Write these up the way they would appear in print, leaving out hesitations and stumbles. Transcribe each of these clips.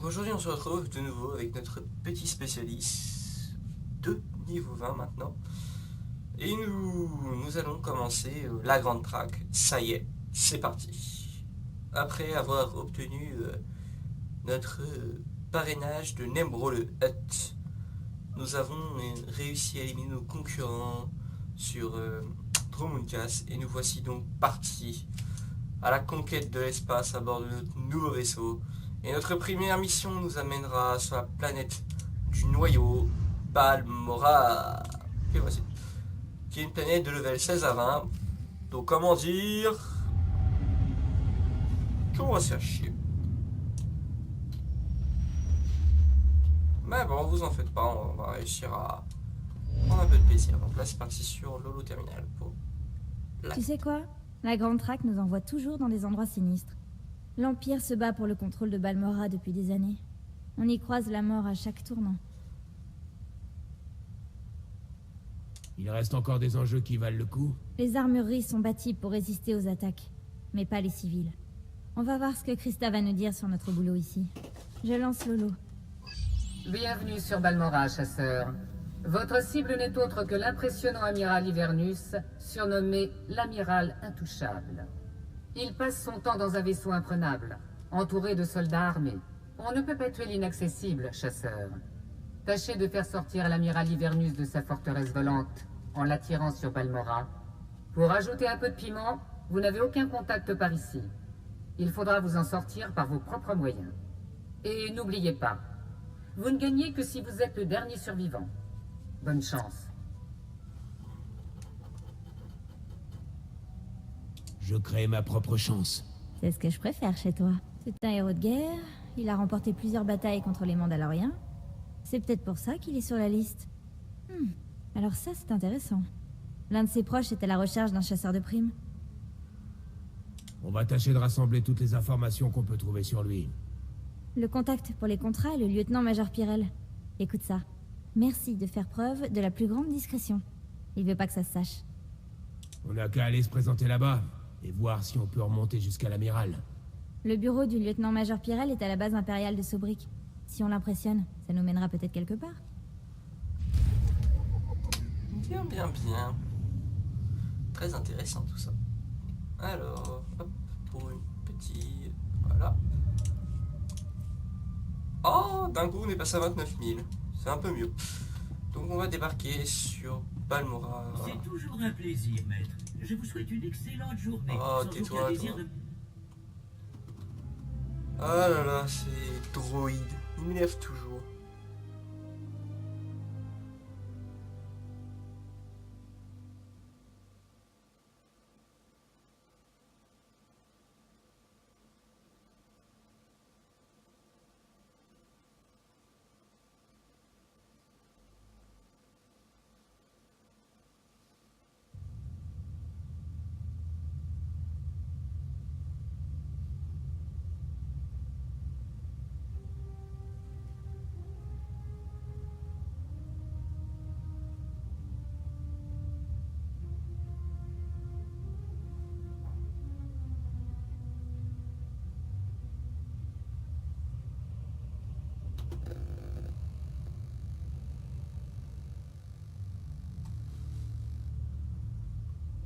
Donc aujourd'hui on se retrouve de nouveau avec notre petit spécialiste de niveau 20 maintenant. Et nous allons commencer la grande track. Ça y est, c'est parti. Après avoir obtenu notre parrainage de Nembro le Hut, nous avons réussi à éliminer nos concurrents sur Dromundcast et nous voici donc partis à la conquête de l'espace à bord de notre nouveau vaisseau. Et notre première mission nous amènera sur la planète du noyau Balmorra. Et voici. Qui est une planète de level 16 à 20. Donc comment dire qu'on va se faire chier. Mais bon, vous en faites pas, on va réussir à prendre un peu de plaisir. Donc là c'est parti sur Lolo Terminal pour la... Tu sais quoi? La Grande Track nous envoie toujours dans des endroits sinistres. L'Empire se bat pour le contrôle de Balmorra depuis des années. On y croise la mort à chaque tournant. Il reste encore des enjeux qui valent le coup. Les armureries sont bâties pour résister aux attaques, mais pas les civils. On va voir ce que Christa va nous dire sur notre boulot ici. Je lance Lolo. Bienvenue sur Balmorra, chasseur. Votre cible n'est autre que l'impressionnant amiral Hivernus, surnommé l'amiral intouchable. Il passe son temps dans un vaisseau imprenable, entouré de soldats armés. On ne peut pas tuer l'inaccessible, chasseur. Tâchez de faire sortir l'amiral Hivernus de sa forteresse volante, en l'attirant sur Balmorra. Pour ajouter un peu de piment, vous n'avez aucun contact par ici. Il faudra vous en sortir par vos propres moyens. Et n'oubliez pas, vous ne gagnez que si vous êtes le dernier survivant. Bonne chance. Je crée ma propre chance. C'est ce que je préfère chez toi. C'est un héros de guerre, il a remporté plusieurs batailles contre les Mandaloriens. C'est peut-être pour ça qu'il est sur la liste. Alors ça, c'est intéressant. L'un de ses proches est à la recherche d'un chasseur de primes. On va tâcher de rassembler toutes les informations qu'on peut trouver sur lui. Le contact pour les contrats est le lieutenant-major Pirel. Écoute ça. Merci de faire preuve de la plus grande discrétion. Il veut pas que ça se sache. On n'a qu'à aller se présenter là-bas et voir si on peut remonter jusqu'à l'amiral. Le bureau du lieutenant-major Pirel est à la base impériale de Sobrik. Si on l'impressionne, ça nous mènera peut-être quelque part. Bien, bien, bien. Très intéressant tout ça. Alors, hop, pour une petite... Voilà. Oh, d'un coup on est passé à 29 000. C'est un peu mieux. Donc on va débarquer sur Balmorra. C'est toujours un plaisir, maître. Je vous souhaite une excellente journée. Oh, sans tais-toi, aucun désir toi. de... Ah là là, c'est droïde. Il m'énerve toujours.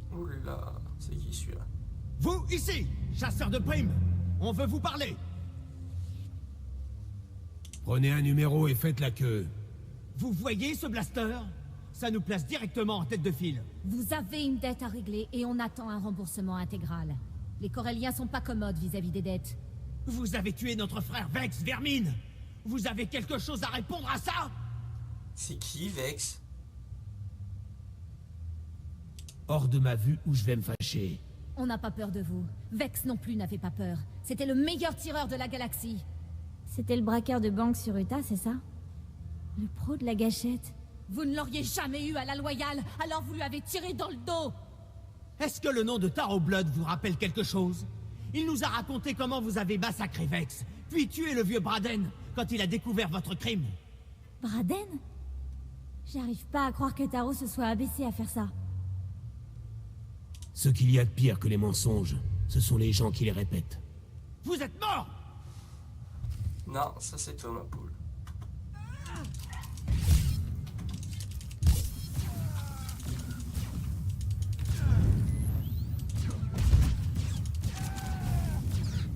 Oula, c'est qui celui-là? Vous, ici, chasseur de primes, on veut vous parler. Prenez un numéro et faites la queue. Vous voyez ce blaster? Ça nous place directement en tête de file. Vous avez une dette à régler et on attend un remboursement intégral. Les Corelliens sont pas commodes vis-à-vis des dettes. Vous avez tué notre frère Vex, Vermine. Vous avez quelque chose à répondre à ça? C'est qui, Vex? Hors de ma vue ou je vais me fâcher. On n'a pas peur de vous. Vex non plus n'avait pas peur. C'était le meilleur tireur de la galaxie. C'était le braqueur de banque sur Utah, c'est ça? Le pro de la gâchette. Vous ne l'auriez jamais eu à la loyale, alors vous lui avez tiré dans le dos. Est-ce que le nom de Taro Blood vous rappelle quelque chose? Il nous a raconté comment vous avez massacré Vex, puis tué le vieux Braden quand il a découvert votre crime. Braden? J'arrive pas à croire que Taro se soit abaissé à faire ça. Ce qu'il y a de pire que les mensonges, ce sont les gens qui les répètent. Vous êtes mort! Non, ça c'est toi ma poule.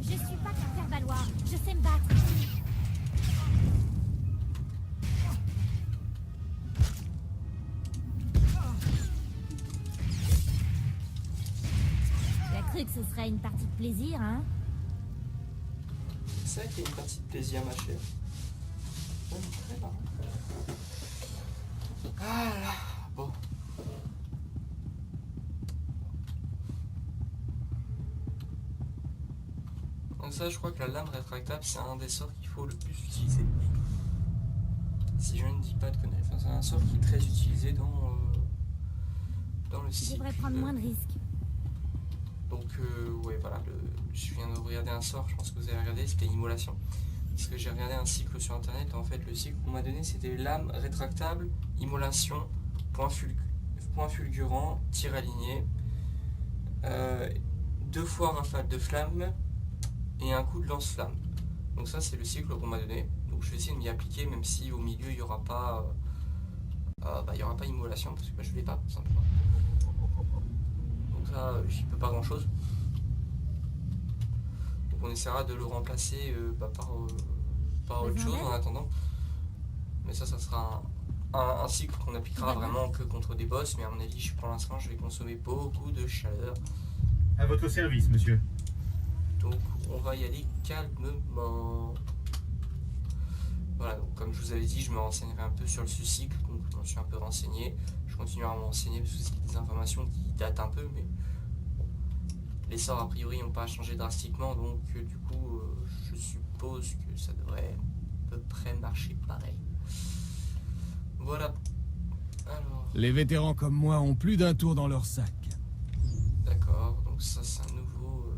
Je suis pas qu'un faire-valoir, je sais me battre. T'as cru que ce serait une partie de plaisir, hein? C'est vrai qu'il y a une partie de plaisir ma chère. Ouais, très marrant. Ah là, bon. Donc ça je crois que la lame rétractable c'est un des sorts qu'il faut le plus utiliser. Si je ne dis pas de conneries. Enfin, c'est un sort qui est très utilisé dans le Je cycle. devrais prendre moins de risques. Donc ouais voilà, je viens de regarder un sort, je pense que vous avez regardé, c'était immolation. Parce que j'ai regardé un cycle sur internet, en fait le cycle qu'on m'a donné c'était lame rétractable, immolation, point fulgurant, tir aligné, 2 fois rafale de flamme et un coup de lance-flamme. Donc ça c'est le cycle qu'on m'a donné. Donc je vais essayer de m'y appliquer même si au milieu il n'y aura pas immolation parce que je ne l'ai pas tout simplement. Donc là j'y peux pas grand chose. Donc on essaiera de le remplacer par autre chose en attendant. Mais ça sera un cycle qu'on appliquera vraiment que contre des boss, mais à mon avis pour l'instant je vais consommer beaucoup de chaleur. À votre service, monsieur. Donc on va y aller calmement. Voilà, donc comme je vous avais dit, je me renseignerai un peu sur le cycle, donc je me suis un peu renseigné. Je continuerai à me renseigner parce que c'est des informations qui datent un peu, mais bon, les sorts a priori n'ont pas changé drastiquement, donc du coup je suppose que ça devrait à peu près marcher pareil. Voilà. Alors. Les vétérans comme moi ont plus d'un tour dans leur sac. D'accord, donc ça c'est un nouveau...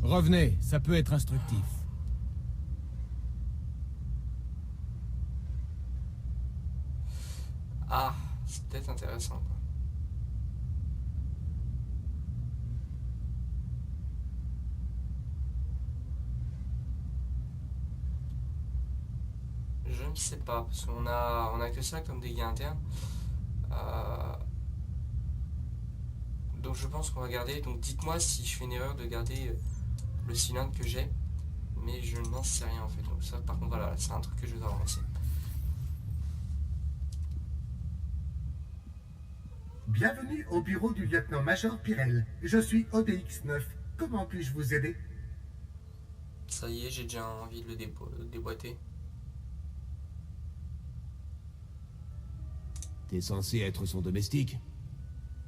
Revenez, ça peut être instructif. Ah, c'est peut-être intéressant quoi. Je ne sais pas, parce qu'on a que ça comme dégâts internes. Donc je pense qu'on va garder. Donc dites-moi si je fais une erreur de garder le cylindre que j'ai. Mais je n'en sais rien en fait. Donc ça par contre voilà, c'est un truc que je dois avancer. Bienvenue au bureau du lieutenant-major Pyrrell. Je suis ODX9. Comment puis-je vous aider? Ça y est, j'ai déjà envie de le déboîter. T'es censé être son domestique?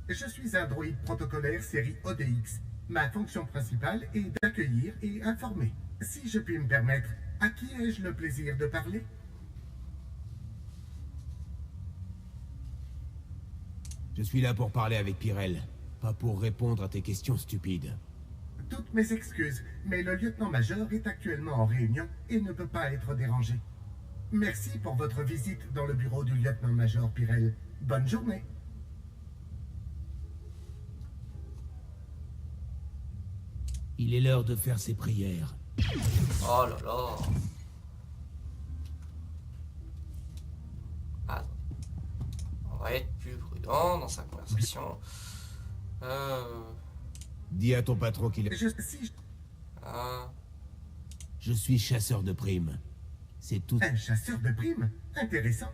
Je suis un droïde protocolaire série ODX. Ma fonction principale est d'accueillir et informer. Si je puis me permettre, à qui ai-je le plaisir de parler? Je suis là pour parler avec Pyrrell, pas pour répondre à tes questions stupides. Toutes mes excuses, mais le lieutenant-major est actuellement en réunion et ne peut pas être dérangé. Merci pour votre visite dans le bureau du lieutenant-major Pyrrell. Bonne journée. Il est l'heure de faire ses prières. Oh là là. Ah, on va être plus prudent dans sa conversation. Dis à ton patron qu'il est... Je suis chasseur de primes. C'est tout... Un chasseur de primes? Intéressant.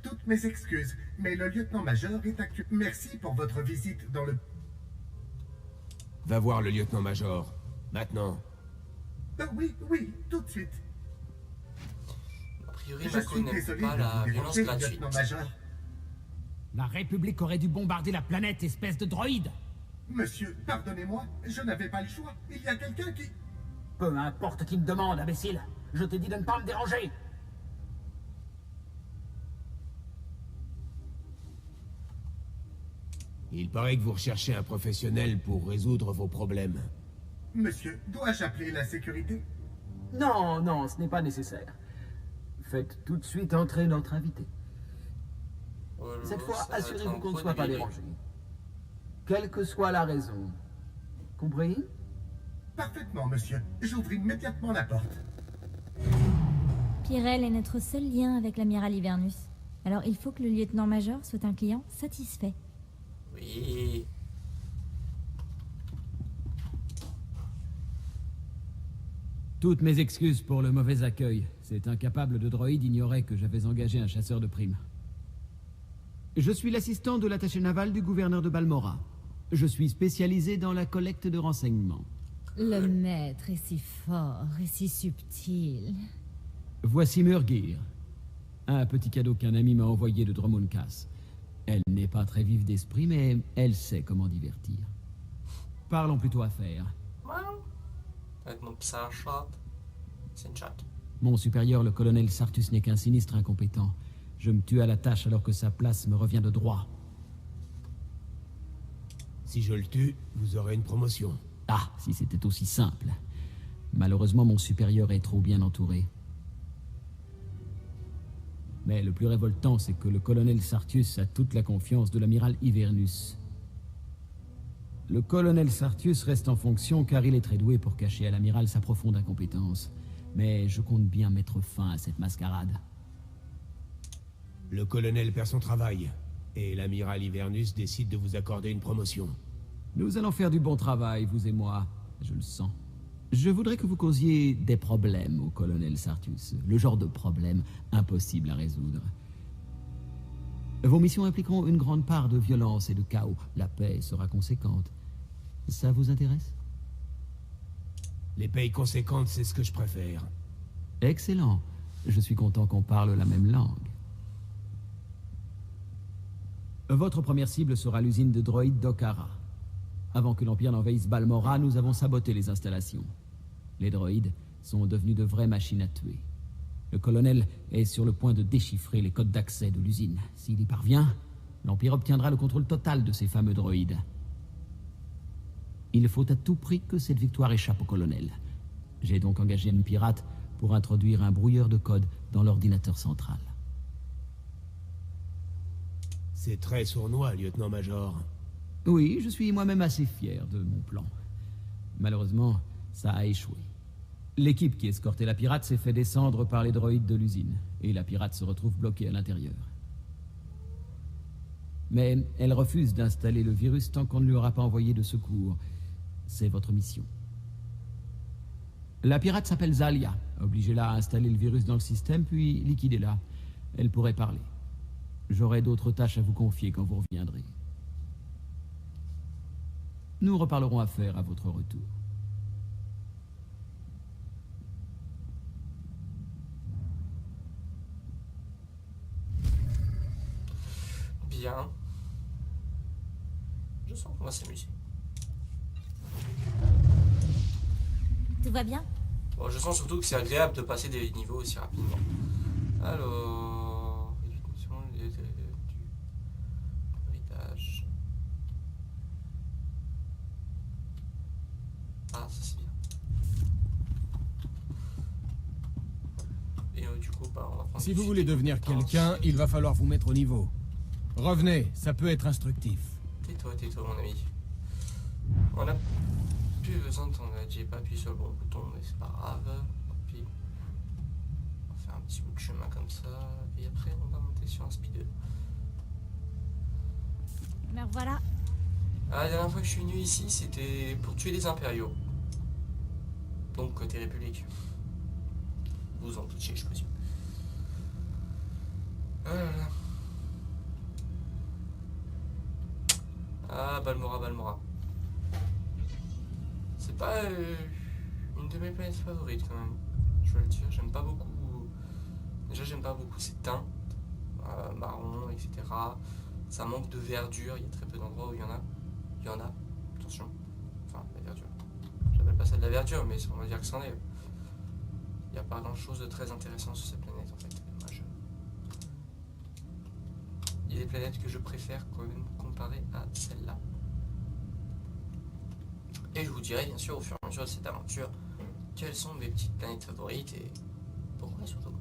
Toutes mes excuses, mais le lieutenant-major est actuellement... Merci pour votre visite dans le... Va voir le lieutenant-major. Maintenant. Oui, tout de suite. A priori, Je Mako suis n'aime désolé pas de la vous violence déranger, gratuite. lieutenant-major. La République aurait dû bombarder la planète, espèce de droïde. Monsieur, pardonnez-moi, je n'avais pas le choix. Il y a quelqu'un qui... Peu importe qui me demande, imbécile. Je t'ai dit de ne pas me déranger. Il paraît que vous recherchez un professionnel pour résoudre vos problèmes. Monsieur, dois-je appeler la sécurité? Non, ce n'est pas nécessaire. Faites tout de suite entrer notre invité. Cette fois, assurez-vous qu'on ne soit pas dérangé. Quelle que soit la raison. Compris? Parfaitement, monsieur. J'ouvre immédiatement la porte. Pyrrell est notre seul lien avec l'amiral Hivernus. Alors il faut que le lieutenant-major soit un client satisfait. Oui. Toutes mes excuses pour le mauvais accueil. Cet incapable de droïde ignorait que j'avais engagé un chasseur de primes. Je suis l'assistant de l'attaché naval du gouverneur de Balmora. Je suis spécialisé dans la collecte de renseignements. Le maître est si fort et si subtil. Voici Murgir. Un petit cadeau qu'un ami m'a envoyé de Dromundkas. Elle n'est pas très vive d'esprit, mais elle sait comment divertir. Parlons plutôt affaires. Avec mon psa-chat. C'est une chatte. Mon supérieur, le colonel Sartus, n'est qu'un sinistre incompétent. Je me tue à la tâche alors que sa place me revient de droit. Si je le tue, vous aurez une promotion. Ah, si c'était aussi simple. Malheureusement, mon supérieur est trop bien entouré. Mais le plus révoltant, c'est que le colonel Sartius a toute la confiance de l'amiral Hivernus. Le colonel Sartius reste en fonction car il est très doué pour cacher à l'amiral sa profonde incompétence. Mais je compte bien mettre fin à cette mascarade. Le colonel perd son travail, et l'amiral Hivernus décide de vous accorder une promotion. Nous allons faire du bon travail, vous et moi. Je le sens. Je voudrais que vous causiez des problèmes au colonel Sartius. Le genre de problème impossible à résoudre. Vos missions impliqueront une grande part de violence et de chaos. La paix sera conséquente. Ça vous intéresse? Les payes conséquentes, c'est ce que je préfère. Excellent. Je suis content qu'on parle la même langue. Votre première cible sera l'usine de droïdes d'Okara. Avant que l'Empire n'envahisse Balmora, nous avons saboté les installations. Les droïdes sont devenus de vraies machines à tuer. Le colonel est sur le point de déchiffrer les codes d'accès de l'usine. S'il y parvient, l'Empire obtiendra le contrôle total de ces fameux droïdes. Il faut à tout prix que cette victoire échappe au colonel. J'ai donc engagé une pirate pour introduire un brouilleur de code dans l'ordinateur central. C'est très sournois, lieutenant-major. Oui, je suis moi-même assez fier de mon plan. Malheureusement, ça a échoué. L'équipe qui escortait la pirate s'est fait descendre par les droïdes de l'usine, et la pirate se retrouve bloquée à l'intérieur. Mais elle refuse d'installer le virus tant qu'on ne lui aura pas envoyé de secours. C'est votre mission. La pirate s'appelle Zalia. Obligez-la à installer le virus dans le système, puis liquidez-la. Elle pourrait parler. J'aurai d'autres tâches à vous confier quand vous reviendrez. Nous reparlerons affaires à votre retour. Bien. Je sens qu'on va s'amuser. Tout va bien? Bon, je sens surtout que c'est agréable de passer des niveaux aussi rapidement. Alors... du héritage. Ah, ça c'est bien. Et du coup, bah, on va prendre... Si vous voulez devenir quelqu'un, il va falloir vous mettre au niveau. Revenez, ça peut être instructif. Tais-toi, mon ami. On a plus besoin de ton aide, j'ai pas appuyé sur le bon bouton, mais c'est pas grave. Puis, on va faire un petit bout de chemin comme ça, et après on va monter sur un speed. Me revoilà. Ah, la dernière fois que je suis venu ici, c'était pour tuer les impériaux. Donc côté République. Vous en doutez, je présume. Ah là là. Ah, Balmora. C'est pas une de mes planètes favorites quand même. Je vais le dire, j'aime pas beaucoup. Déjà, j'aime pas beaucoup ces teintes marron, etc. Ça manque de verdure. Il y a très peu d'endroits où il y en a. Il y en a. Attention. Enfin, la verdure. J'appelle pas ça de la verdure, mais on va dire que c'en est. Il n'y a pas grand chose de très intéressant sur cette planète en fait. Moi, il y a des planètes que je préfère quand même comparées à celle-là. Et je vous dirai bien sûr au fur et à mesure de cette aventure quelles sont mes petites planètes favorites et pourquoi surtout.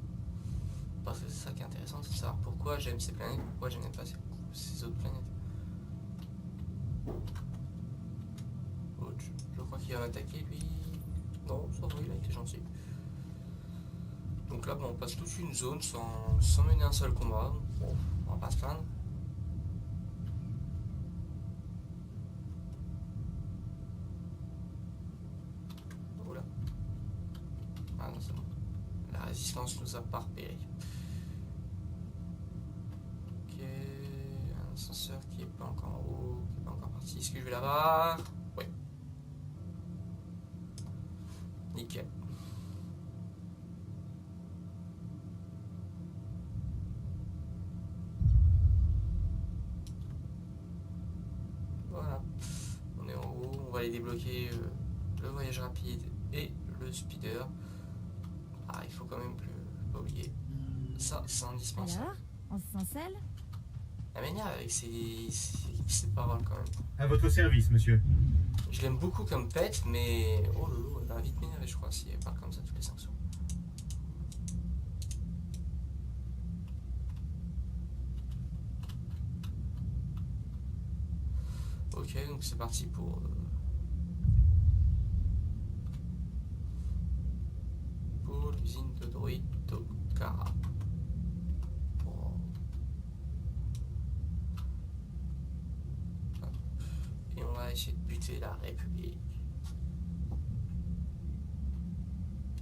Parce que c'est ça qui est intéressant, c'est de savoir pourquoi j'aime ces planètes, pourquoi je n'aime pas ces autres planètes. Oh, je crois qu'il va m'attaquer lui. Non, ça va, il a été gentil. Donc là, bon, on passe toute une zone sans mener un seul combat. Bon, on va pas se plaindre. Oula. Ah non, c'est bon. La résistance nous a pas repéré. Ok. Un ascenseur qui est pas encore en haut, qui est pas encore parti. Est-ce que je vais l'avoir? Oui. Nickel. Voilà, on est en haut, on va aller débloquer le voyage rapide et le speeder. Ah, il faut quand même pas oublier. Ça, c'est indispensable. Alors, on se sent seul? Elle m'énerve avec ses paroles quand même. À votre service, monsieur. Je l'aime beaucoup comme pet, mais oh lolo, elle va vite m'énerver, je crois, si elle parle comme ça toutes les 5 secondes. Ok, donc c'est parti pour l'usine de droïdes d'Okara. Bon. Hop. Et on va essayer de buter la République.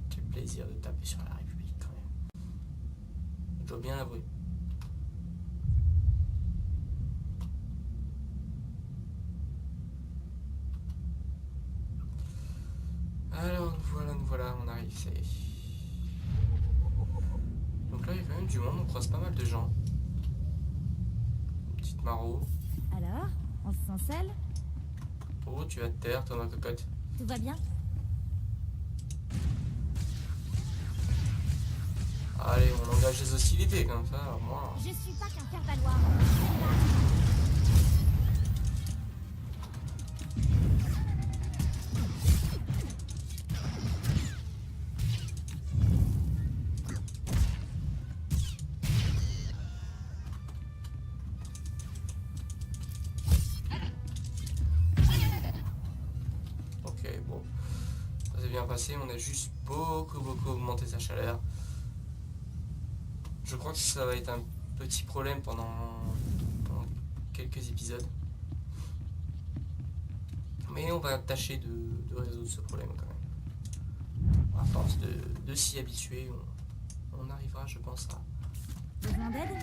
Quel plaisir de taper sur la République quand même. Je dois bien l'avouer. Alors nous voilà, on arrive, ça y est. Donc là il y a quand même du monde, on croise pas mal de gens. Une petite maraud. Alors, on se sent seul? Oh, tu vas te taire, toi ma cocotte. Tout va bien? Allez, on engage les hostilités comme ça, alors moi... Je suis pas qu'un faire-valoir. Ok, bon. Ça s'est bien passé, on a juste beaucoup augmenté sa chaleur. Je crois que ça va être un petit problème pendant quelques épisodes. Mais on va tâcher de résoudre ce problème quand même. À force de s'y habituer, on arrivera, je pense, à... Besoin d'aide?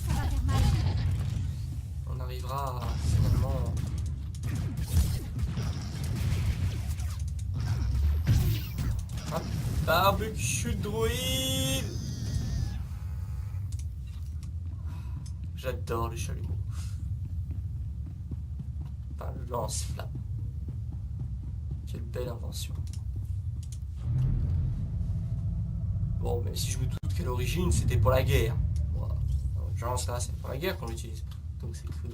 Ça va faire mal. On arrivera à finalement... Ah, barbecue droïde! J'adore les chalumeaux. Enfin, le lance-flamme. Quelle belle invention. Bon, même si je me doute qu'à l'origine, c'était pour la guerre. Bon, en l'occurrence, là, c'est pour la guerre qu'on l'utilise. Donc c'est cool.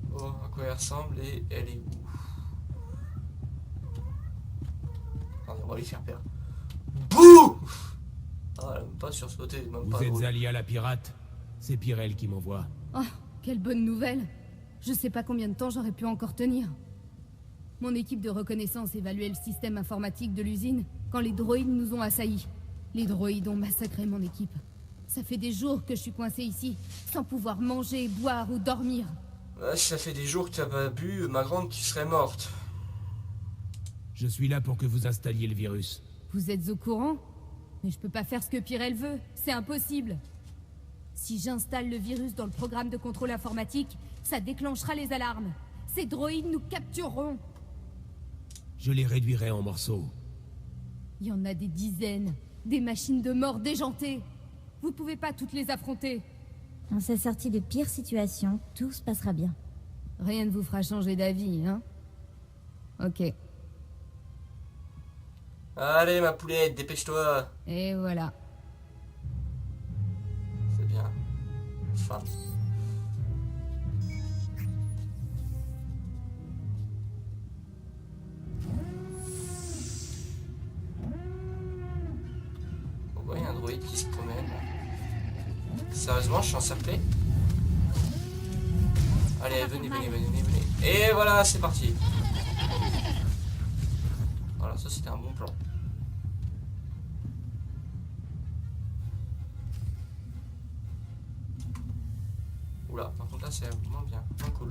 Bon, à quoi elle ressemble et elle est où? Attendez, on va lui faire peur. Bouh! Ah, elle a même pas sursauté, même Vous pas êtes drôle. allié à la pirate? C'est Pirel qui m'envoie. Oh, quelle bonne nouvelle. Je sais pas combien de temps j'aurais pu encore tenir. Mon équipe de reconnaissance évaluait le système informatique de l'usine quand les droïdes nous ont assaillis. Les droïdes ont massacré mon équipe. Ça fait des jours que je suis coincé ici, sans pouvoir manger, boire ou dormir. Ouais, si ça fait des jours que tu n'as pas bu, ma grande, tu serais morte. Je suis là pour que vous installiez le virus. Vous êtes au courant? Mais je peux pas faire ce que Pirel veut, c'est impossible. Si j'installe le virus dans le programme de contrôle informatique, ça déclenchera les alarmes. Ces droïdes nous captureront. Je les réduirai en morceaux. Il y en a des dizaines, des machines de mort déjantées. Vous pouvez pas toutes les affronter. On s'est sorti de pires situations, tout se passera bien. Rien ne vous fera changer d'avis, hein? Ok. Allez, ma poulette, dépêche-toi. Et voilà. C'est bien. Enfin. Pourquoi il y a un droïde qui se promène là? Sérieusement, je suis encerclé? Allez, venez. Et voilà, c'est parti. Voilà, ça c'était un bon plan. là c'est moins bien, moins cool.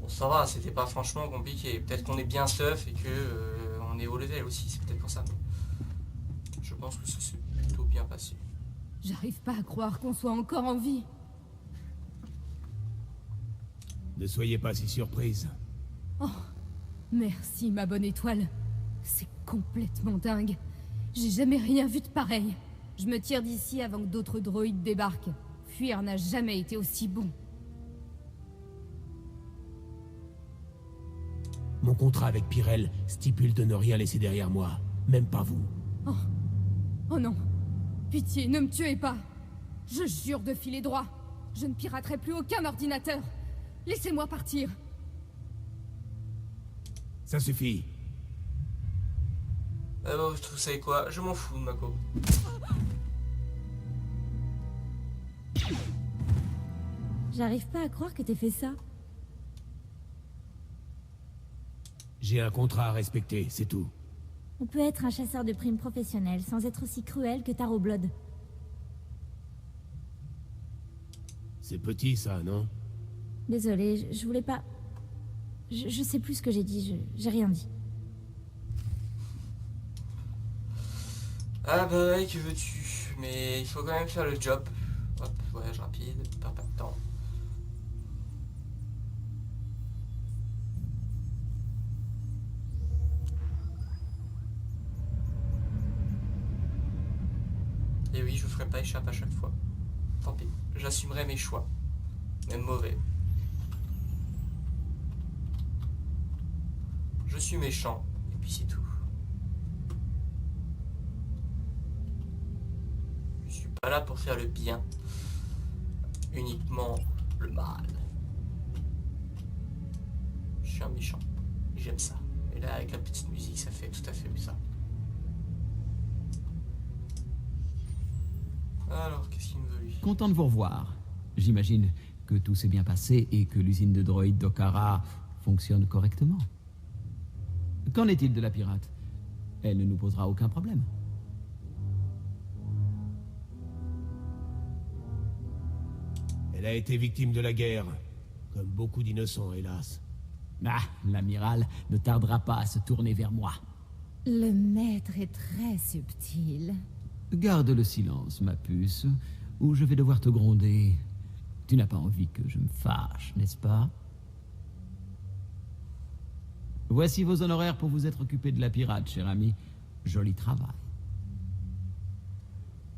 Ça va, c'était pas franchement compliqué. Peut-être qu'on est bien stuff et que on est haut level aussi, c'est peut-être pour ça. Je pense que ça s'est plutôt bien passé. J'arrive pas à croire qu'on soit encore en vie. Ne soyez pas si surprise. Oh, merci ma bonne étoile. C'est complètement dingue. J'ai jamais rien vu de pareil. Je me tire d'ici avant que d'autres droïdes débarquent. Fuir n'a jamais été aussi bon. Mon contrat avec Pyrrell stipule de ne rien laisser derrière moi. Même pas vous. Oh, oh non. Pitié, ne me tuez pas. Je jure de filer droit. Je ne piraterai plus aucun ordinateur. Laissez-moi partir. Ça suffit. Bon, vous savez quoi, je m'en fous de Mako. J'arrive pas à croire que t'aies fait ça. J'ai un contrat à respecter, c'est tout. On peut être un chasseur de primes professionnel sans être aussi cruel que Taro Blood. C'est petit ça, non? Désolée, je voulais pas... Je sais plus ce que j'ai dit, j'ai rien dit. Ah bah ouais, que veux-tu? Mais il faut quand même faire le job. Hop, voyage rapide, perds pas de temps. Et oui, je ferai pas échappe à chaque fois. Tant pis, j'assumerai mes choix. Même mauvais. Je suis méchant, et puis c'est tout. Je suis pas là pour faire le bien. Uniquement le mal. Je suis un méchant. J'aime ça. Et là, avec la petite musique, ça fait tout à fait ça. Alors, qu'est-ce qu'il me veut lui? Content de vous revoir. J'imagine que tout s'est bien passé et que l'usine de droïdes d'Okara fonctionne correctement. Qu'en est-il de la pirate? Elle ne nous posera aucun problème. Elle a été victime de la guerre, comme beaucoup d'innocents, hélas. Ah, l'amiral ne tardera pas à se tourner vers moi. Le maître est très subtil. Garde le silence, ma puce, ou je vais devoir te gronder. Tu n'as pas envie que je me fâche, n'est-ce pas? Voici vos honoraires pour vous être occupé de la pirate, cher ami. Joli travail.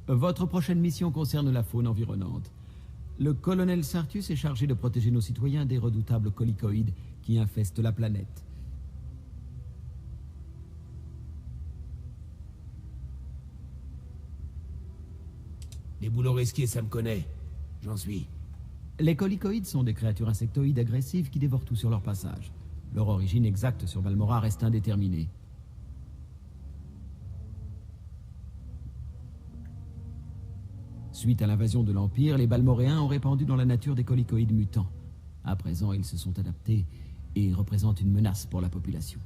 Votre prochaine mission concerne la faune environnante. Le colonel Sartus est chargé de protéger nos citoyens des redoutables colicoïdes qui infestent la planète. Les boulots risqués, ça me connaît. J'en suis. Les colicoïdes sont des créatures insectoïdes agressives qui dévorent tout sur leur passage. Leur origine exacte sur Balmora reste indéterminée. Suite à l'invasion de l'Empire, les Balmoréens ont répandu dans la nature des colicoïdes mutants. À présent, ils se sont adaptés et représentent une menace pour la population.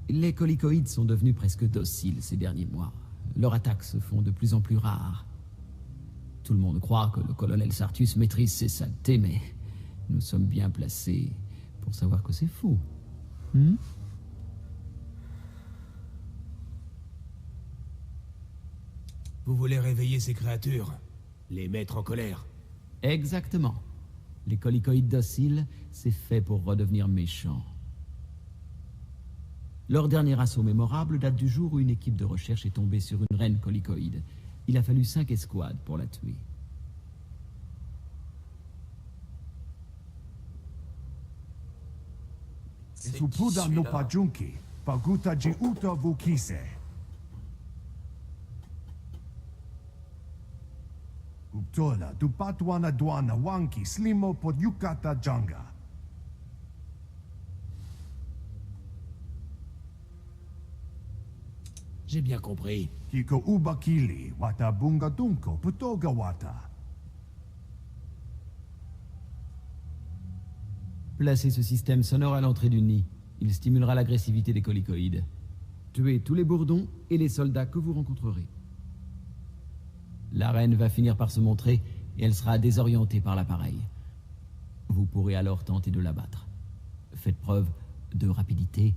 Les colicoïdes sont devenus presque dociles ces derniers mois. Leurs attaques se font de plus en plus rares. Tout le monde croit que le colonel Sartus maîtrise ses saletés, mais nous sommes bien placés pour savoir que c'est faux. Vous voulez réveiller ces créatures, les mettre en colère? Exactement. Les colicoïdes dociles, c'est fait pour redevenir méchants. Leur dernier assaut mémorable date du jour où une équipe de recherche est tombée sur une reine colicoïde. Il a fallu 5 escouades pour la tuer. Supuda no pajunki, paguta ji uta vukise. Uptola dupatwana dwana wanki slimo pod yukata janga. J'ai bien compris. Kiko ubakili, wata bunga dunko, putoga wata. Placez ce système sonore à l'entrée du nid. Il stimulera l'agressivité des colicoïdes. Tuez tous les bourdons et les soldats que vous rencontrerez. La reine va finir par se montrer et elle sera désorientée par l'appareil. Vous pourrez alors tenter de l'abattre. Faites preuve de rapidité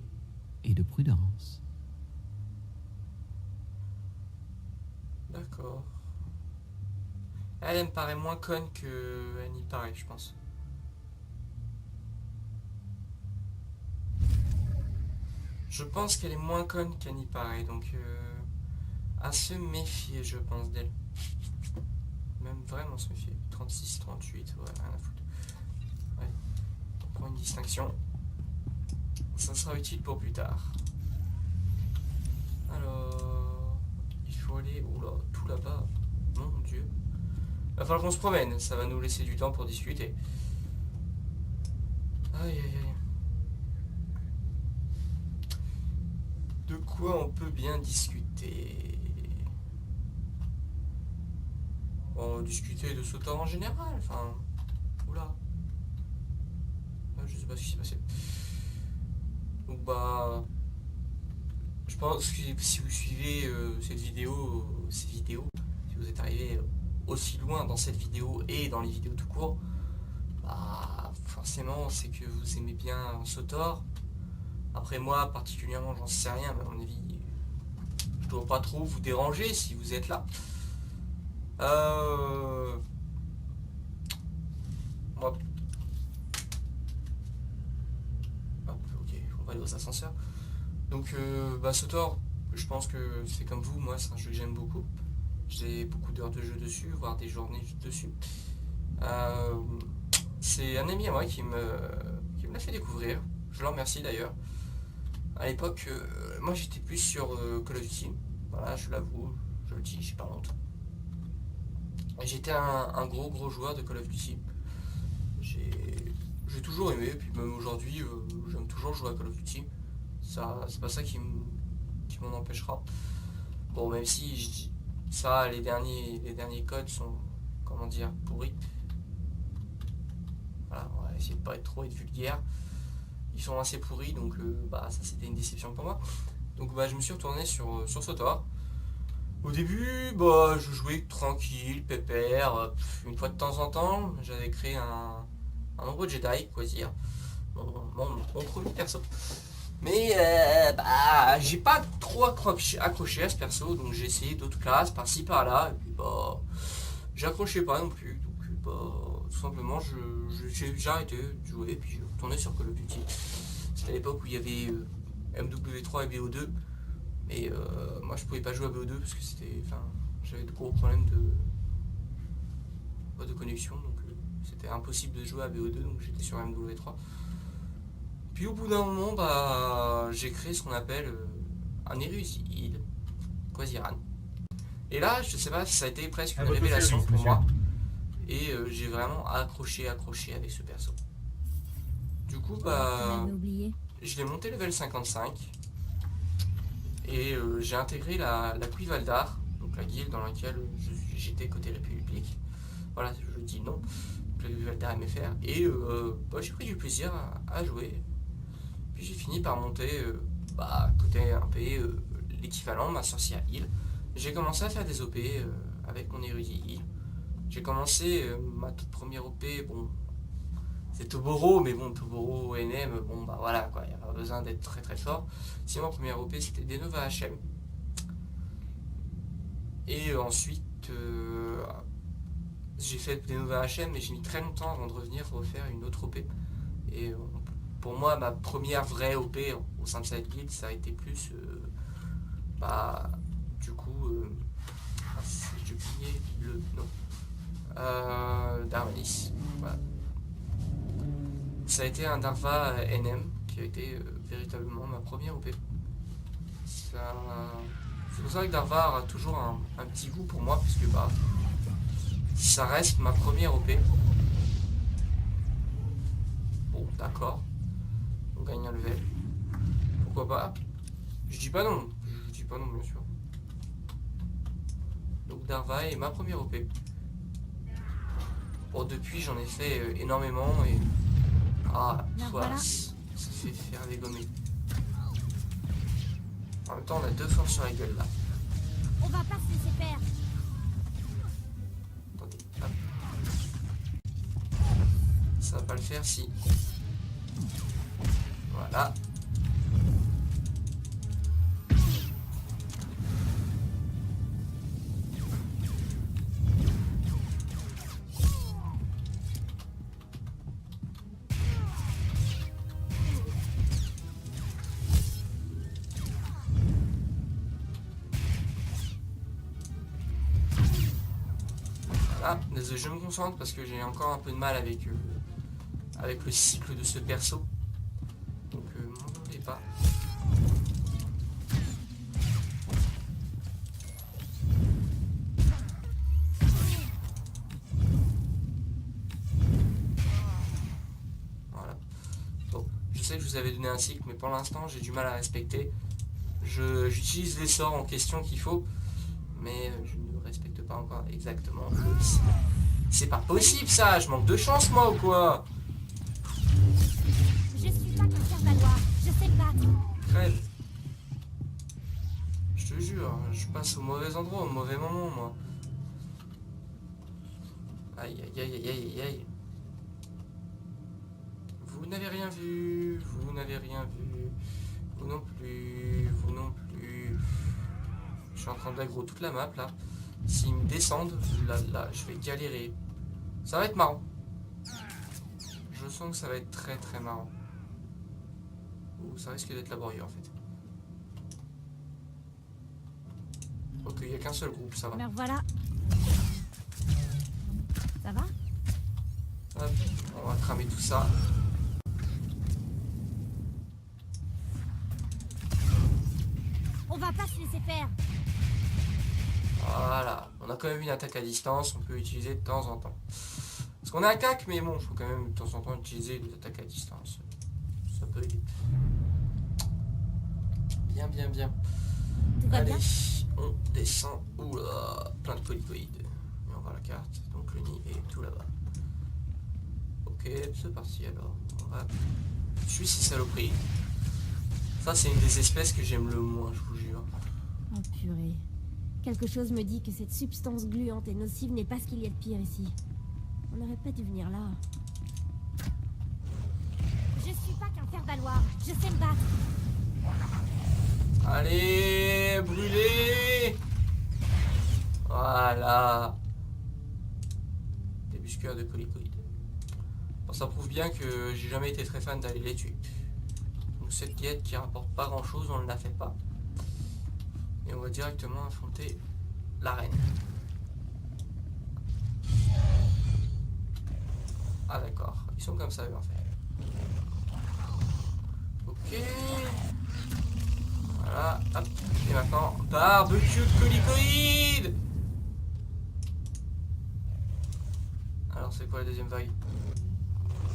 et de prudence. D'accord. Elle me paraît moins conne qu'elle n'y paraît, je pense. Je pense qu'elle est moins conne qu'elle n'y paraît, donc à se méfier, je pense, d'elle. Même vraiment se méfier. 36, 38, ouais, rien à foutre. Ouais. On prend une distinction. Ça sera utile pour plus tard. Alors, il faut aller... Oula, tout là-bas. Mon Dieu. Il va falloir qu'on se promène. Ça va nous laisser du temps pour discuter. Aïe, aïe, aïe. De quoi on peut bien discuter? On va discuter de Sotor en général. Enfin... Oula. Je sais pas ce qui s'est passé. Donc bah... Je pense que si vous suivez ces vidéos, si vous êtes arrivé aussi loin dans cette vidéo et dans les vidéos tout court, bah forcément c'est que vous aimez bien Sotor. Après moi particulièrement j'en sais rien, mais à mon avis je dois pas trop vous déranger si vous êtes là. Moi... ok, on va aller aux ascenseurs. Donc bah Sotor, je pense que c'est comme vous, moi c'est un jeu que j'aime beaucoup. J'ai beaucoup d'heures de jeu dessus, voire des journées dessus. C'est un ami à moi qui me l'a fait découvrir. Je le remercie d'ailleurs. À l'époque, moi j'étais plus sur Call of Duty. Voilà, je l'avoue, je le dis, j'ai pas honte. J'étais un gros joueur de Call of Duty. J'ai toujours aimé, puis même aujourd'hui, j'aime toujours jouer à Call of Duty. Ça, c'est pas ça qui m'en empêchera. Bon, même si ça, les derniers codes sont, comment dire, pourris. Voilà, on va essayer de pas être vulgaire. Ils sont assez pourris, donc bah ça c'était une déception pour moi. Donc bah je me suis retourné sur Sotor. Au début, bah je jouais tranquille, pépère, une fois de temps en temps. J'avais créé un nombre de Jedi, quoi dire. Mon premier perso. Mais bah j'ai pas trop accroché à ce perso, donc j'ai essayé d'autres classes par-ci par-là, et puis bah j'accrochais pas non plus, donc bah tout simplement j'ai arrêté de jouer, et puis je retournais sur Call of Duty. C'était à l'époque où il y avait MW3 et BO2, mais moi je pouvais pas jouer à BO2 parce que c'était, enfin j'avais de gros problèmes de connexion, donc c'était impossible de jouer à BO2, donc j'étais sur MW3. Puis au bout d'un moment, bah, j'ai créé ce qu'on appelle un érudit, Quasiran. Et là, je sais pas, ça a été presque une révélation pour moi. Et j'ai vraiment accroché avec ce perso. Du coup, bah, je l'ai monté level 55. Et j'ai intégré la Cuivaldar, donc la guilde dans laquelle j'étais côté République. Voilà, je dis non. La Cuivaldar MFR. Et bah, j'ai pris du plaisir à jouer. J'ai fini par monter côté un peu l'équivalent de ma sorcière heal. J'ai commencé à faire des OP avec mon érudit heal. J'ai commencé ma toute première OP, bon, c'est Toboro, mais bon, Toboro NM, bon bah voilà quoi, il n'y a pas besoin d'être très fort. Sinon ma première OP c'était Denova HM. Et ensuite j'ai fait Denova HM, mais j'ai mis très longtemps avant de revenir refaire une autre OP. Et pour moi, ma première vraie OP au sein de cette guilde, ça a été plus, du coup, j'ai oublié le nom, Darvanis. Voilà. Ça a été un Darva NM qui a été véritablement ma première OP. C'est pour ça que Darva a toujours un petit goût pour moi, puisque ça reste ma première OP. Bon, d'accord. On gagne un level. Pourquoi pas? Je dis pas non. Je dis pas non bien sûr. Donc Darva est ma première OP. Bon, depuis j'en ai fait énormément et... Ah, voilà. Ça fait faire dégommer. En même temps, on a 2 forces sur la gueule là. On va pas se laisser faire. Attendez, hop. Ça va pas le faire si. Voilà. Ah, désolé, je me concentre parce que j'ai encore un peu de mal avec le cycle de ce perso. Donc, m'en voulez pas. Voilà. Bon, je sais que je vous avais donné un cycle, mais pour l'instant, j'ai du mal à respecter. J'utilise les sorts en question qu'il faut, mais je ne respecte pas encore exactement le cycle. C'est pas possible ça, je manque de chance moi ou quoi? Je suis pas qu'un faire-valoir, je sais pas. Crève. Je te jure, je passe au mauvais endroit, au mauvais moment moi. Aïe aïe aïe aïe aïe aïe. Vous n'avez rien vu, vous n'avez rien vu. Vous non plus, vous non plus. Je suis en train d'aggro toute la map là. S'ils me descendent, là, je vais galérer. Ça va être marrant. Je sens que ça va être très très marrant. Ou ça risque d'être laborieux en fait. Ok, il n'y a qu'un seul groupe, ça va. Alors voilà. Ça va? Hop, on va cramer tout ça. On va pas se laisser faire. Voilà, on a quand même une attaque à distance, on peut utiliser de temps en temps. Parce qu'on a un cac, mais bon, il faut quand même de temps en temps utiliser des attaques à distance. Ça peut aider. Bien, bien, bien. Allez, on descend. Oula, plein de polycoïdes. Et on voit la carte, donc le nid est tout là-bas. Ok, c'est parti alors. On va... Je suis ces saloperies. Ça, c'est une des espèces que j'aime le moins, je vous jure. Oh purée. Quelque chose me dit que cette substance gluante et nocive n'est pas ce qu'il y a de pire ici. On n'aurait pas dû venir là. Je suis pas qu'un faire-valoir, je sais me battre. Allez, brûlez! Voilà. Débusqueur de polycoïdes. Bon, ça prouve bien que j'ai jamais été très fan d'aller les tuer. Donc cette quête qui rapporte pas grand chose, on ne la fait pas. Et on va directement affronter l'arène. Ah d'accord, ils sont comme ça eux en fait. Ok. Voilà, hop. Et maintenant, barbecue de polycoïdes. Alors c'est quoi la deuxième vague?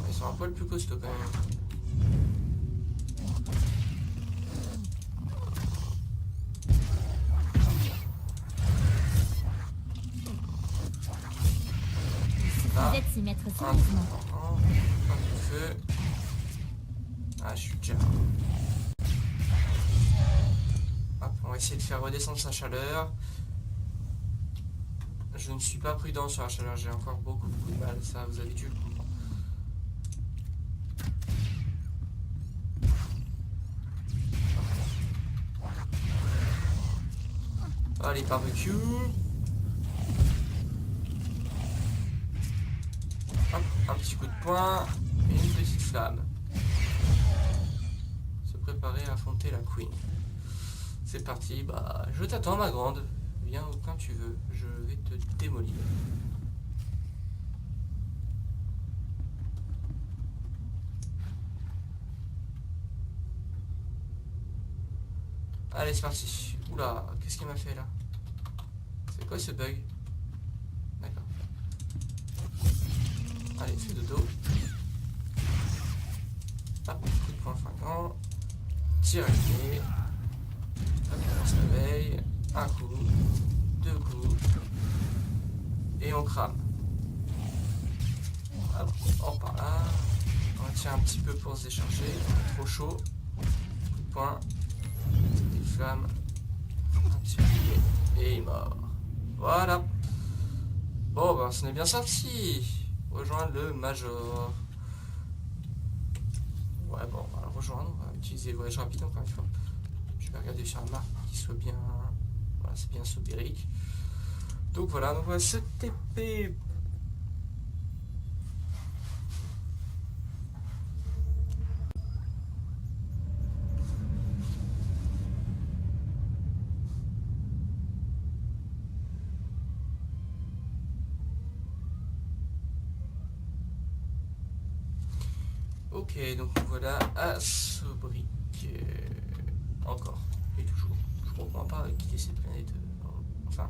Ils sont un poil plus costauds quand même. Vous êtes s'y mettre sérieusement. Un coup de feu. Ah, je suis déjà. Hop, on va essayer de faire redescendre sa chaleur. Je ne suis pas prudent sur la chaleur, j'ai encore beaucoup de mal, ça vous avez dû le comprendre. Allez, barbecue. Hop, un petit coup de poing et une petite flamme. Se préparer à affronter la Queen. C'est parti, bah je t'attends ma grande. Viens quand tu veux, je vais te démolir. Allez, c'est parti. Oula, qu'est-ce qu'il m'a fait là? C'est quoi ce bug? D'accord. Allez, fais dodo. Hop, coup de poing fringant. Tire à pied. Hop, se réveille. Un coup, deux coups. Et on crame. Hop, on part là. On tient un petit peu pour se décharger. Trop chaud. Coup de poing. Des flammes. Un petit peu. Et il est mort. Voilà. Bon, ben, ce n'est bien sorti. Rejoindre le Major. Ouais, bon, on va le rejoindre. On va utiliser le voyage rapide encore une fois. Je vais regarder sur la marque qui soit bien. Voilà, c'est bien Soberic. Donc voilà, donc ce TP. Ok, donc voilà à Soberic. Encore et toujours. Je comprends pas quitter cette planète. Enfin,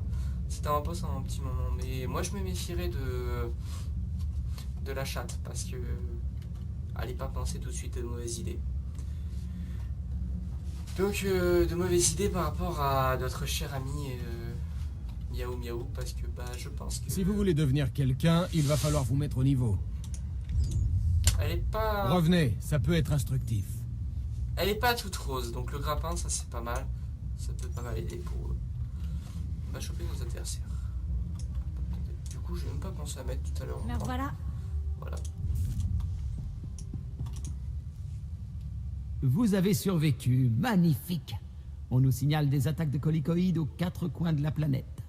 c'était un boss en un petit moment. Mais moi je me méfierais de la chatte parce que allez pas penser tout de suite de mauvaises idées. Donc de mauvaises idées par rapport à notre cher ami Miaou Miaou parce que bah je pense que. Si vous voulez devenir quelqu'un, il va falloir vous mettre au niveau. Elle est pas. Revenez, ça peut être instructif. Elle est pas toute rose, donc le grappin, ça c'est pas mal. Ça peut pas mal aider pour choper nos adversaires. Du coup, j'ai même pas pensé à mettre tout à l'heure. Mais voilà. Voilà. Vous avez survécu, magnifique. On nous signale des attaques de colicoïdes aux 4 coins de la planète.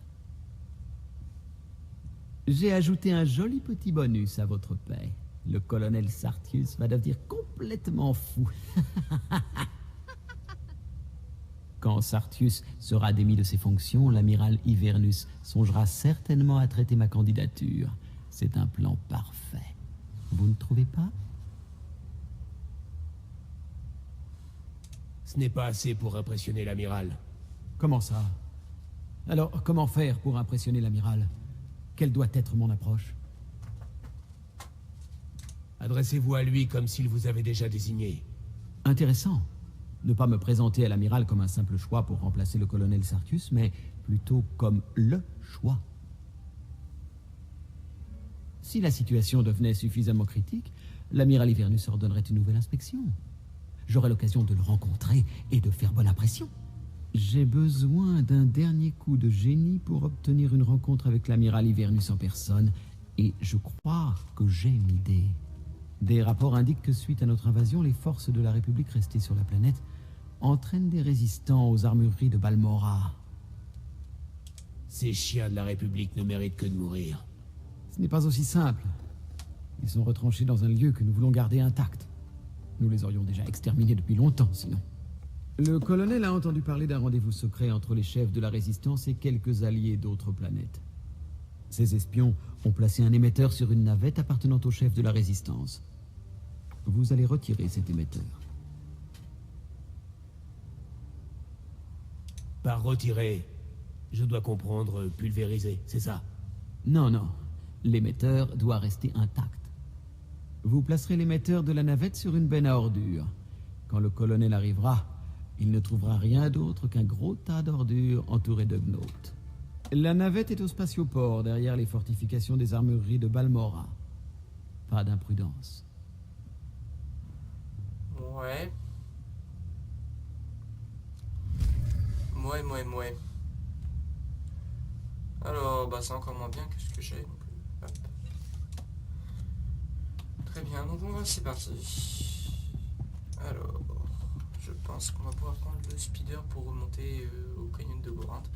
J'ai ajouté un joli petit bonus à votre paix. Le colonel Sartius va devenir complètement fou. Quand Sartius sera démis de ses fonctions, l'amiral Hivernus songera certainement à traiter ma candidature. C'est un plan parfait. Vous ne trouvez pas? Ce n'est pas assez pour impressionner l'amiral. Comment ça? Alors, comment faire pour impressionner l'amiral? Quelle doit être mon approche? Adressez-vous à lui comme s'il vous avait déjà désigné. Intéressant. Ne pas me présenter à l'amiral comme un simple choix pour remplacer le colonel Sartius, mais plutôt comme le choix. Si la situation devenait suffisamment critique, l'amiral Hivernus ordonnerait une nouvelle inspection. J'aurai l'occasion de le rencontrer et de faire bonne impression. J'ai besoin d'un dernier coup de génie pour obtenir une rencontre avec l'amiral Hivernus en personne, et je crois que j'ai une idée. Des rapports indiquent que suite à notre invasion, les forces de la République restées sur la planète entraînent des résistants aux armureries de Balmora. Ces chiens de la République ne méritent que de mourir. Ce n'est pas aussi simple. Ils sont retranchés dans un lieu que nous voulons garder intact. Nous les aurions déjà exterminés depuis longtemps, sinon. Le colonel a entendu parler d'un rendez-vous secret entre les chefs de la Résistance et quelques alliés d'autres planètes. Ces espions ont placé un émetteur sur une navette appartenant au chef de la Résistance. Vous allez retirer cet émetteur. Par retirer, je dois comprendre pulvériser, c'est ça? Non, non. L'émetteur doit rester intact. Vous placerez l'émetteur de la navette sur une benne à ordures. Quand le colonel arrivera, il ne trouvera rien d'autre qu'un gros tas d'ordures entouré de gnautes. La navette est au spatioport, derrière les fortifications des armureries de Balmora. Pas d'imprudence. Ouais. Ouais. Alors, bah c'est encore moins bien que ce que j'ai. Hop. Très bien, donc c'est parti. Alors, je pense qu'on va pouvoir prendre le speeder pour remonter au canyon de Gorinthe.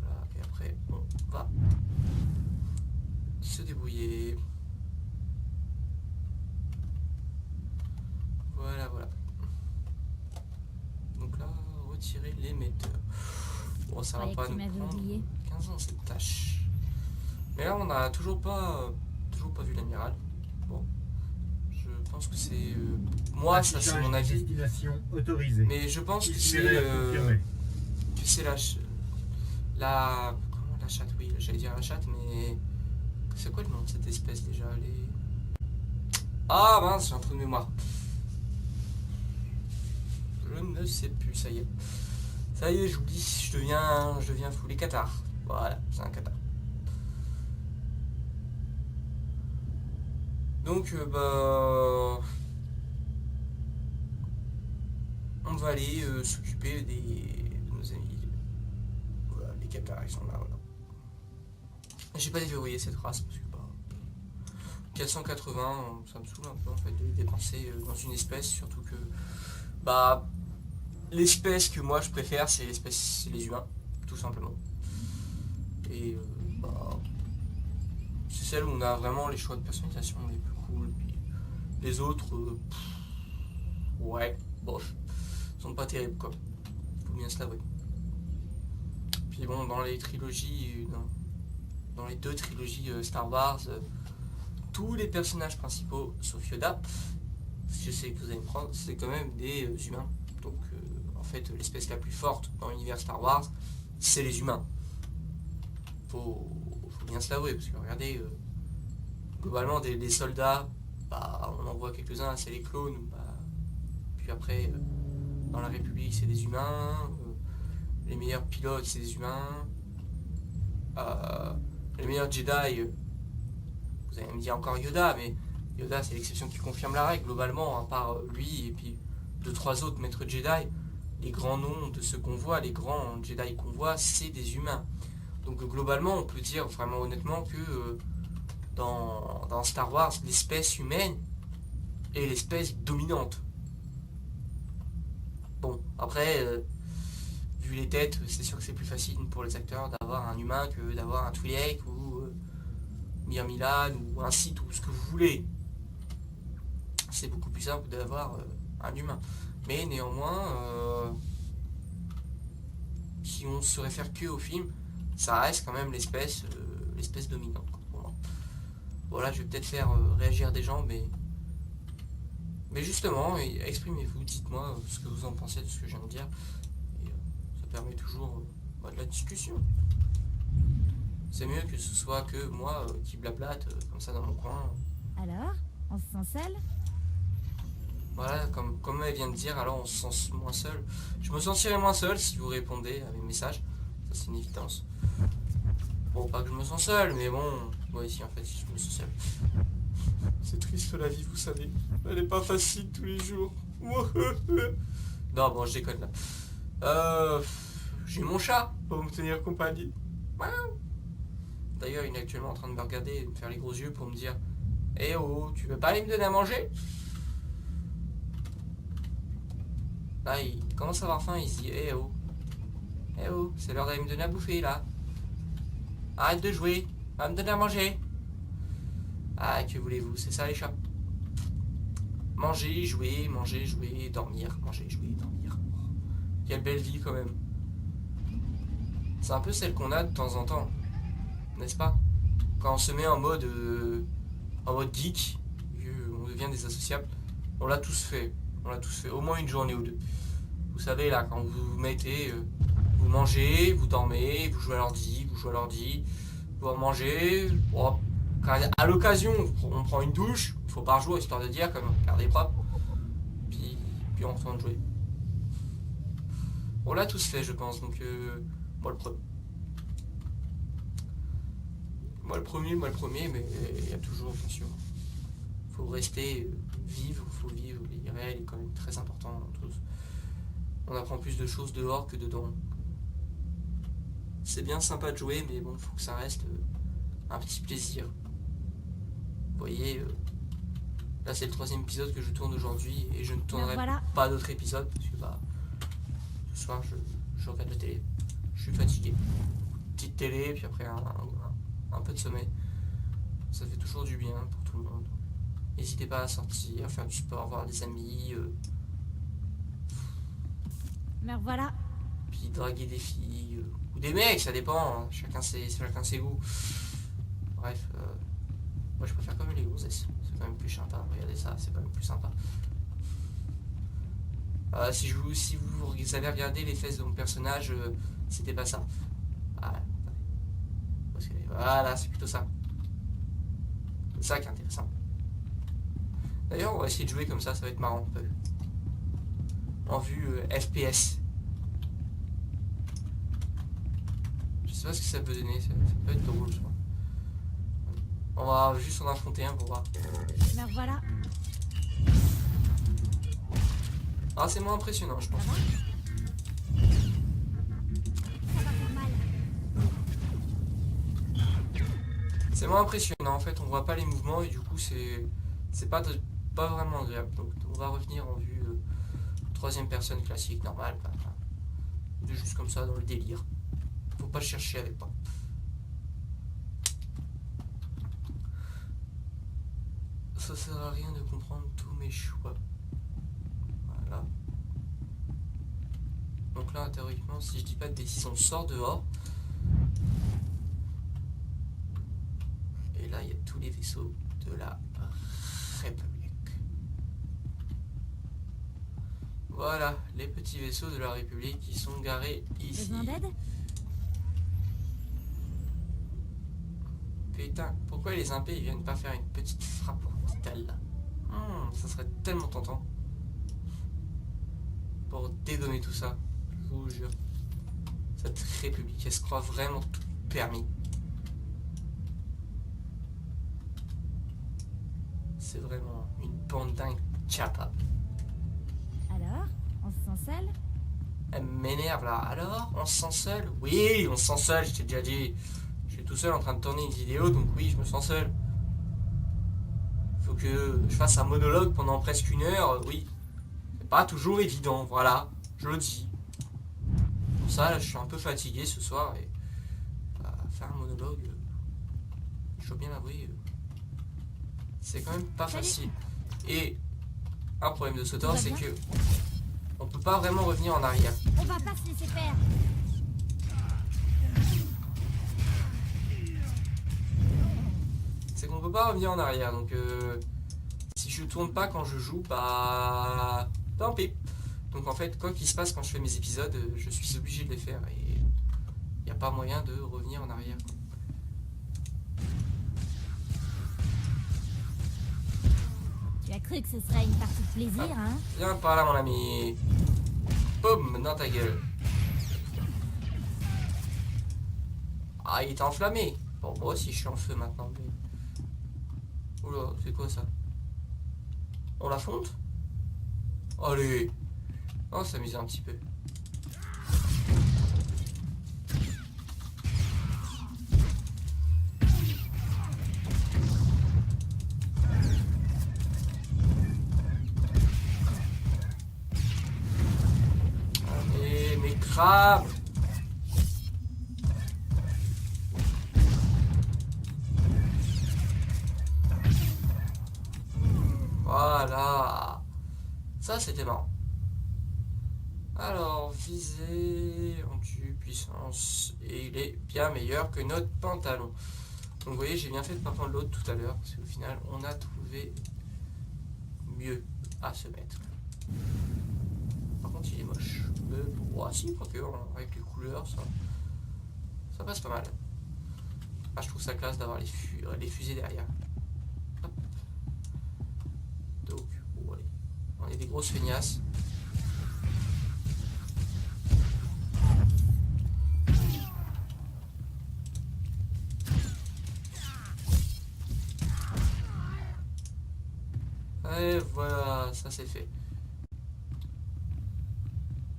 Voilà, et après on va se débrouiller. Voilà. Donc là, retirer l'émetteur. Bon, ça va pas nous prendre 15 ans cette tâche. Mais là, on a toujours pas vu l'amiral. Bon, je pense que c'est moi, ça c'est mon avis. Destination autorisée. Mais je pense que c'est la chatte, oui, j'allais dire la chatte, mais c'est quoi le nom de cette espèce déjà? Ah mince, j'ai un trou de mémoire. Je ne sais plus, ça y est. Ça y est, je vous dis, je deviens fou les cathares. Voilà, c'est un cathare. Donc, bah... on va aller s'occuper de nos amis. Voilà, les cathares, ils sont là, voilà. J'ai pas déverrouillé cette race parce que, bah... 480, ça me saoule un peu, en fait, de les dépenser dans une espèce, surtout que... Bah... L'espèce que moi je préfère, c'est les humains, tout simplement. Et bah, c'est celle où on a vraiment les choix de personnalisation les plus cool. Puis les autres, ouais, bof, sont pas terribles quoi. Faut bien se l'avouer. Puis bon, dans les trilogies, dans les 2 trilogies Star Wars, tous les personnages principaux, sauf Yoda, je sais que vous allez me prendre, c'est quand même des humains. Donc en fait, l'espèce la plus forte dans l'univers Star Wars, c'est les humains. Faut bien se l'avouer, parce que regardez, globalement, les soldats, bah, on en voit quelques-uns, c'est les clones, bah, puis après, dans la République, c'est des humains, les meilleurs pilotes, c'est des humains, les meilleurs Jedi, vous allez me dire encore Yoda, mais Yoda, c'est l'exception qui confirme la règle, globalement, à part lui, et puis 2-3 autres maîtres Jedi, les grands noms de ce qu'on voit, les grands Jedi qu'on voit, c'est des humains. Donc globalement, on peut dire vraiment honnêtement que dans Star Wars, l'espèce humaine est l'espèce dominante. Bon, après, vu les têtes, c'est sûr que c'est plus facile pour les acteurs d'avoir un humain que d'avoir un Twi'lek ou Mir Milan ou un Sith ou ce que vous voulez. C'est beaucoup plus simple d'avoir un humain. Mais néanmoins, si on se réfère que au film, ça reste quand même l'espèce dominante pour moi. Voilà, je vais peut-être faire réagir des gens, mais justement, exprimez-vous, dites-moi ce que vous en pensez de ce que je viens de dire. Et ça permet toujours de la discussion. C'est mieux que ce soit que moi qui blablate comme ça dans mon coin. Alors, on se sent seul? Voilà, comme elle vient de dire, alors on se sent moins seul. Je me sentirais moins seul si vous répondez à mes messages. Ça, c'est une évidence. Bon, pas que je me sens seul, mais bon... Ouais, si, en fait, si je me sens seul. C'est triste la vie, vous savez. Elle est pas facile tous les jours. Non, bon, je déconne là. J'ai mon chat pour me tenir compagnie. D'ailleurs, il est actuellement en train de me regarder et de me faire les gros yeux pour me dire « Eh oh, tu veux pas aller me donner à manger ?» Là, il commence à avoir faim, il se dit « Eh oh, eh oh, c'est l'heure d'aller me donner à bouffer, là. Arrête de jouer, va me donner à manger. » Ah, que voulez-vous, c'est ça les chats. Manger, jouer, dormir, manger, jouer, dormir. Quelle belle vie quand même. C'est un peu celle qu'on a de temps en temps, n'est-ce pas? Quand on se met en mode geek, on devient des associables, on l'a tous fait. On l'a tous fait, au moins une journée ou deux. Vous savez là, quand vous vous mettez, vous mangez, vous dormez, vous jouez à l'ordi, vous mangez, bon, à l'occasion, on prend une douche, une fois par jour, histoire de dire, comme garder propre, puis on retourne jouer. On l'a tous fait, je pense, donc moi le premier, mais il y a toujours, bien sûr, faut rester faut vivre, l'IRL est quand même très important. On apprend plus de choses dehors que dedans. C'est bien sympa de jouer, mais bon, faut que ça reste un petit plaisir. Vous voyez, là c'est le 3e épisode que je tourne aujourd'hui et je ne tournerai pas d'autres épisodes parce que bah, ce soir je regarde la télé. Je suis fatigué. Petite télé, puis après un peu de sommeil. Ça fait toujours du bien pour tout le monde. N'hésitez pas à sortir, faire du sport, voir des amis. Me revoilà. Puis draguer des filles. Ou des mecs, ça dépend. Hein. Chacun ses goûts. Bref. Moi je préfère quand même les gonzesses. C'est quand même plus sympa. Regardez ça, c'est quand même plus sympa. Si vous avez regardé les fesses de mon personnage, c'était pas ça. Voilà, c'est plutôt ça. C'est ça qui est intéressant. D'ailleurs, on va essayer de jouer comme ça va être marrant un peu. En vue FPS. sais pas ce que ça peut donner, ça peut être drôle ça. On va juste en affronter un pour voir. Me revoilà. Ah, c'est moins impressionnant, je pense. Ça va faire mal. C'est moins impressionnant en fait, on voit pas les mouvements et du coup c'est pas vraiment agréable. Donc on va revenir en vue troisième personne classique, normale. Juste comme ça dans le délire. Faut pas le chercher avec moi. Ça sert à rien de comprendre tous mes choix. Voilà. Donc là, théoriquement, si je dis pas de bêtises, on sort dehors. Et là, il y a tous les vaisseaux de la République. Voilà, les petits vaisseaux de la République qui sont garés ici. Besoin d'aide? Putain, pourquoi les impés ils viennent pas faire une petite frappe orbitale là? Ça serait tellement tentant. Pour dégommer tout ça, je vous jure. Cette république, elle se croit vraiment tout permis. C'est vraiment une bande d'incapables. Alors, on se sent seul? Elle m'énerve là. Alors, on se sent seul? Oui, on se sent seul, je t'ai déjà dit. Je suis tout seul en train de tourner une vidéo, donc oui, je me sens seul. Faut que je fasse un monologue pendant presque 1 heure, oui. C'est pas toujours évident, voilà, je le dis. Pour ça, là, je suis un peu fatigué ce soir et faire un monologue, je dois bien l'avouer, c'est quand même pas facile. Et un problème de ce temps, c'est que on peut pas vraiment revenir en arrière. On va pas se laisser faire. C'est qu'on peut pas revenir en arrière, donc si je tourne pas quand je joue, bah tant pis. Donc en fait, quoi qu'il se passe quand je fais mes épisodes, je suis obligé de les faire et il n'y a pas moyen de revenir en arrière. Tu as cru que ce serait une partie de plaisir, hein? Viens par là mon ami. Boum, dans ta gueule. Ah, il est enflammé. Bon, moi aussi je suis en feu maintenant. Mais... oula, c'est quoi ça? On la fonte? Allez. On va s'amuser un petit peu. Allez, mes crabes. Voilà. Ça, c'était marrant. Alors, visée, rendu, puissance. Et il est bien meilleur que notre pantalon. Donc, vous voyez, j'ai bien fait de ne pas prendre l'autre tout à l'heure. Parce qu'au final, on a trouvé mieux à se mettre. Par contre, il est moche. Bon, si, quoique, avec les couleurs, ça passe pas mal. Ah, je trouve ça classe d'avoir les fusées derrière. Hop. Donc, bon, allez. On est des grosses feignasses. Et voilà, ça c'est fait.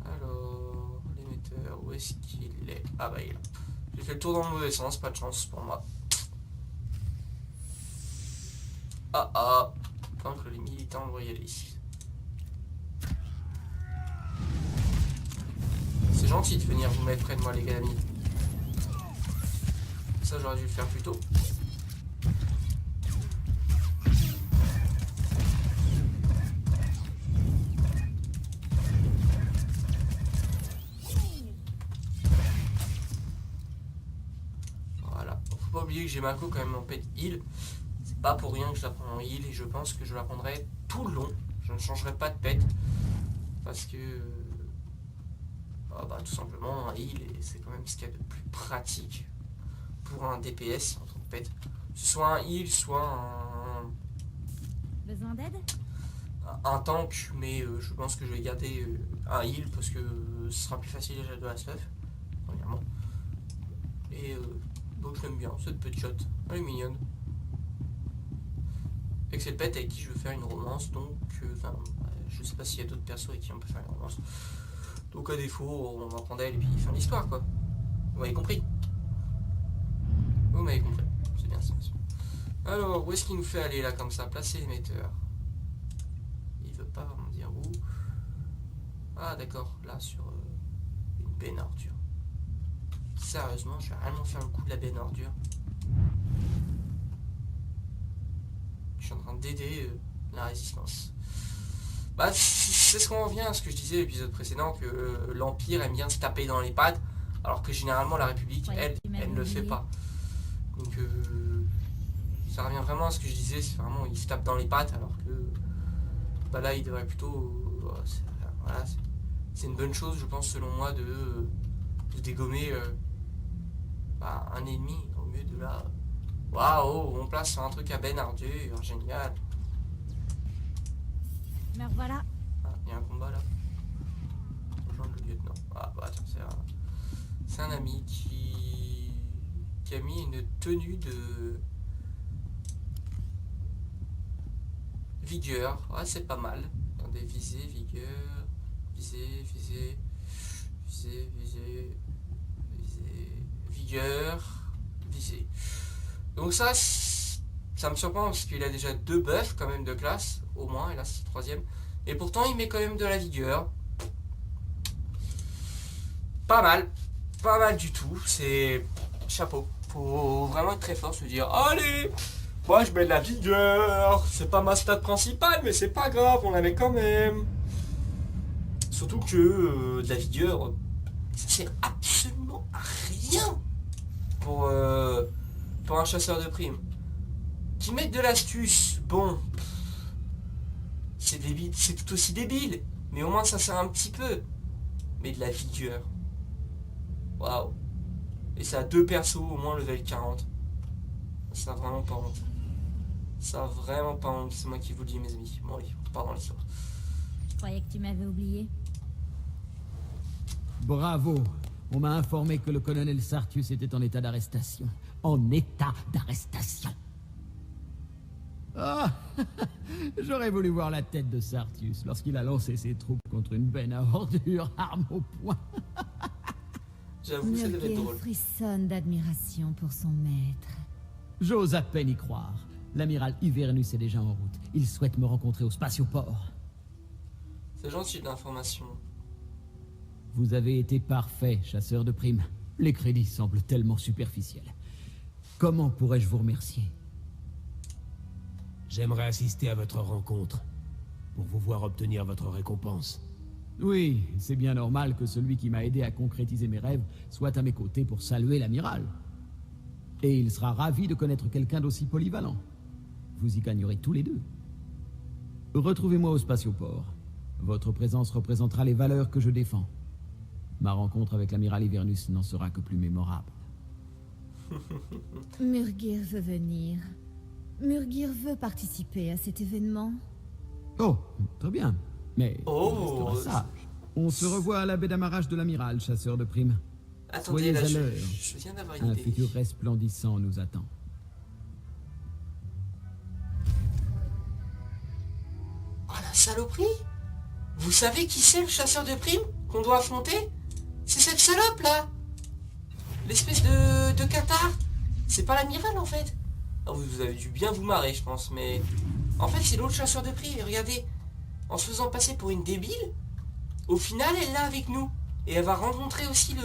Alors, l'émetteur, où est-ce qu'il est? Ah bah il est là. J'ai fait le tour dans le mauvais sens, pas de chance pour moi. Ah ah, tant que les militants loyalistes. C'est gentil de venir vous mettre près de moi les gars amis. Ça j'aurais dû le faire plus tôt. Pas oublier que j'ai Mako quand même en pet heal. C'est pas pour rien que je la prends en heal et je pense que je la prendrai tout le long. Je ne changerai pas de pet parce que tout simplement un heal c'est quand même ce qu'il y a de plus pratique pour un DPS en tant que pet. Soit un heal, soit un... Besoin d'aide? Un tank, mais je pense que je vais garder un heal parce que ce sera plus facile déjà de la stuff, premièrement. Et donc je l'aime bien, cette petite chatte. Elle est mignonne. Et que c'est le pet avec qui je veux faire une romance, donc je sais pas s'il y a d'autres persos avec qui on peut faire une romance. Donc à défaut, on va prendre elle et puis faire l'histoire quoi. Vous m'avez compris? Vous m'avez compris, c'est bien ça. Alors, où est-ce qu'il nous fait aller là comme ça? Placer l'émetteur. Il veut pas vraiment dire où. Ah d'accord, là sur une benne ordure. Sérieusement, je vais réellement faire le coup de la benne ordure. Je suis en train d'aider la résistance. Bah c'est ce qu'on revient à ce que je disais l'épisode précédent, que l'Empire aime bien se taper dans les pattes, alors que généralement la République, elle ne le fait pas. Donc ça revient vraiment à ce que je disais, c'est vraiment il se tape dans les pattes, alors que bah là il devrait plutôt voilà, c'est une bonne chose je pense selon moi de dégommer un ennemi au mieux de là. Waouh, on place un truc à benne ordure, génial. Me revoilà. Ah, il y a un combat là. Rejoindre le lieutenant. Ah bah attends, c'est un ami qui a mis une tenue de vigueur. Ah c'est pas mal. Attendez, viser, vigueur, viser, vigueur, viser. Donc ça me surprend parce qu'il a déjà 2 buffs quand même de classe, au moins, et là c'est le 3e. Et pourtant il met quand même de la vigueur. Pas mal du tout, c'est chapeau. Faut vraiment être très fort, se dire, allez, moi je mets de la vigueur, c'est pas ma stat principale, mais c'est pas grave, on la met quand même. Surtout que de la vigueur, ça sert absolument à rien pour un chasseur de primes. Qui mettent de l'astuce, bon, c'est débile, c'est tout aussi débile, mais au moins ça sert un petit peu. Mais de la vigueur, waouh. Et ça a 2 persos au moins level 40. Ça a vraiment pas honte. Ça a vraiment pas honte, c'est moi qui vous le dis mes amis. Bon oui, on part dans l'histoire. Je croyais que tu m'avais oublié. Bravo. On m'a informé que le colonel Sartius était en état d'arrestation. En état d'arrestation. Ah, j'aurais voulu voir la tête de Sartius lorsqu'il a lancé ses troupes contre une benne à ordures, arme au poing. J'avoue, ça devait être drôle. Frissonne d'admiration pour son maître. J'ose à peine y croire. L'amiral Hivernus est déjà en route. Il souhaite me rencontrer au spatioport. C'est gentil de l'information. Vous avez été parfait, chasseur de primes. Les crédits semblent tellement superficiels. Comment pourrais-je vous remercier? J'aimerais assister à votre rencontre, pour vous voir obtenir votre récompense. Oui, c'est bien normal que celui qui m'a aidé à concrétiser mes rêves soit à mes côtés pour saluer l'amiral. Et il sera ravi de connaître quelqu'un d'aussi polyvalent. Vous y gagnerez tous les deux. Retrouvez-moi au spatioport. Votre présence représentera les valeurs que je défends. Ma rencontre avec l'amiral Hivernus n'en sera que plus mémorable. Murgir veut venir. Murgir veut participer à cet événement. Oh, très bien. Mais oh, restera sage. On se revoit à la baie d'amarrage de l'amiral, chasseur de primes. Attendez, soyez là, à l'heure. je viens d'avoir une Un idée. futur resplendissant nous attend. Oh la saloperie! Vous savez qui c'est le chasseur de primes qu'on doit affronter? C'est cette salope là! L'espèce de cathare! C'est pas l'amiral en fait! Ah, vous avez dû bien vous marrer je pense, mais... En fait c'est l'autre chasseur de primes, regardez! En se faisant passer pour une débile, au final elle est là avec nous. Et elle va rencontrer aussi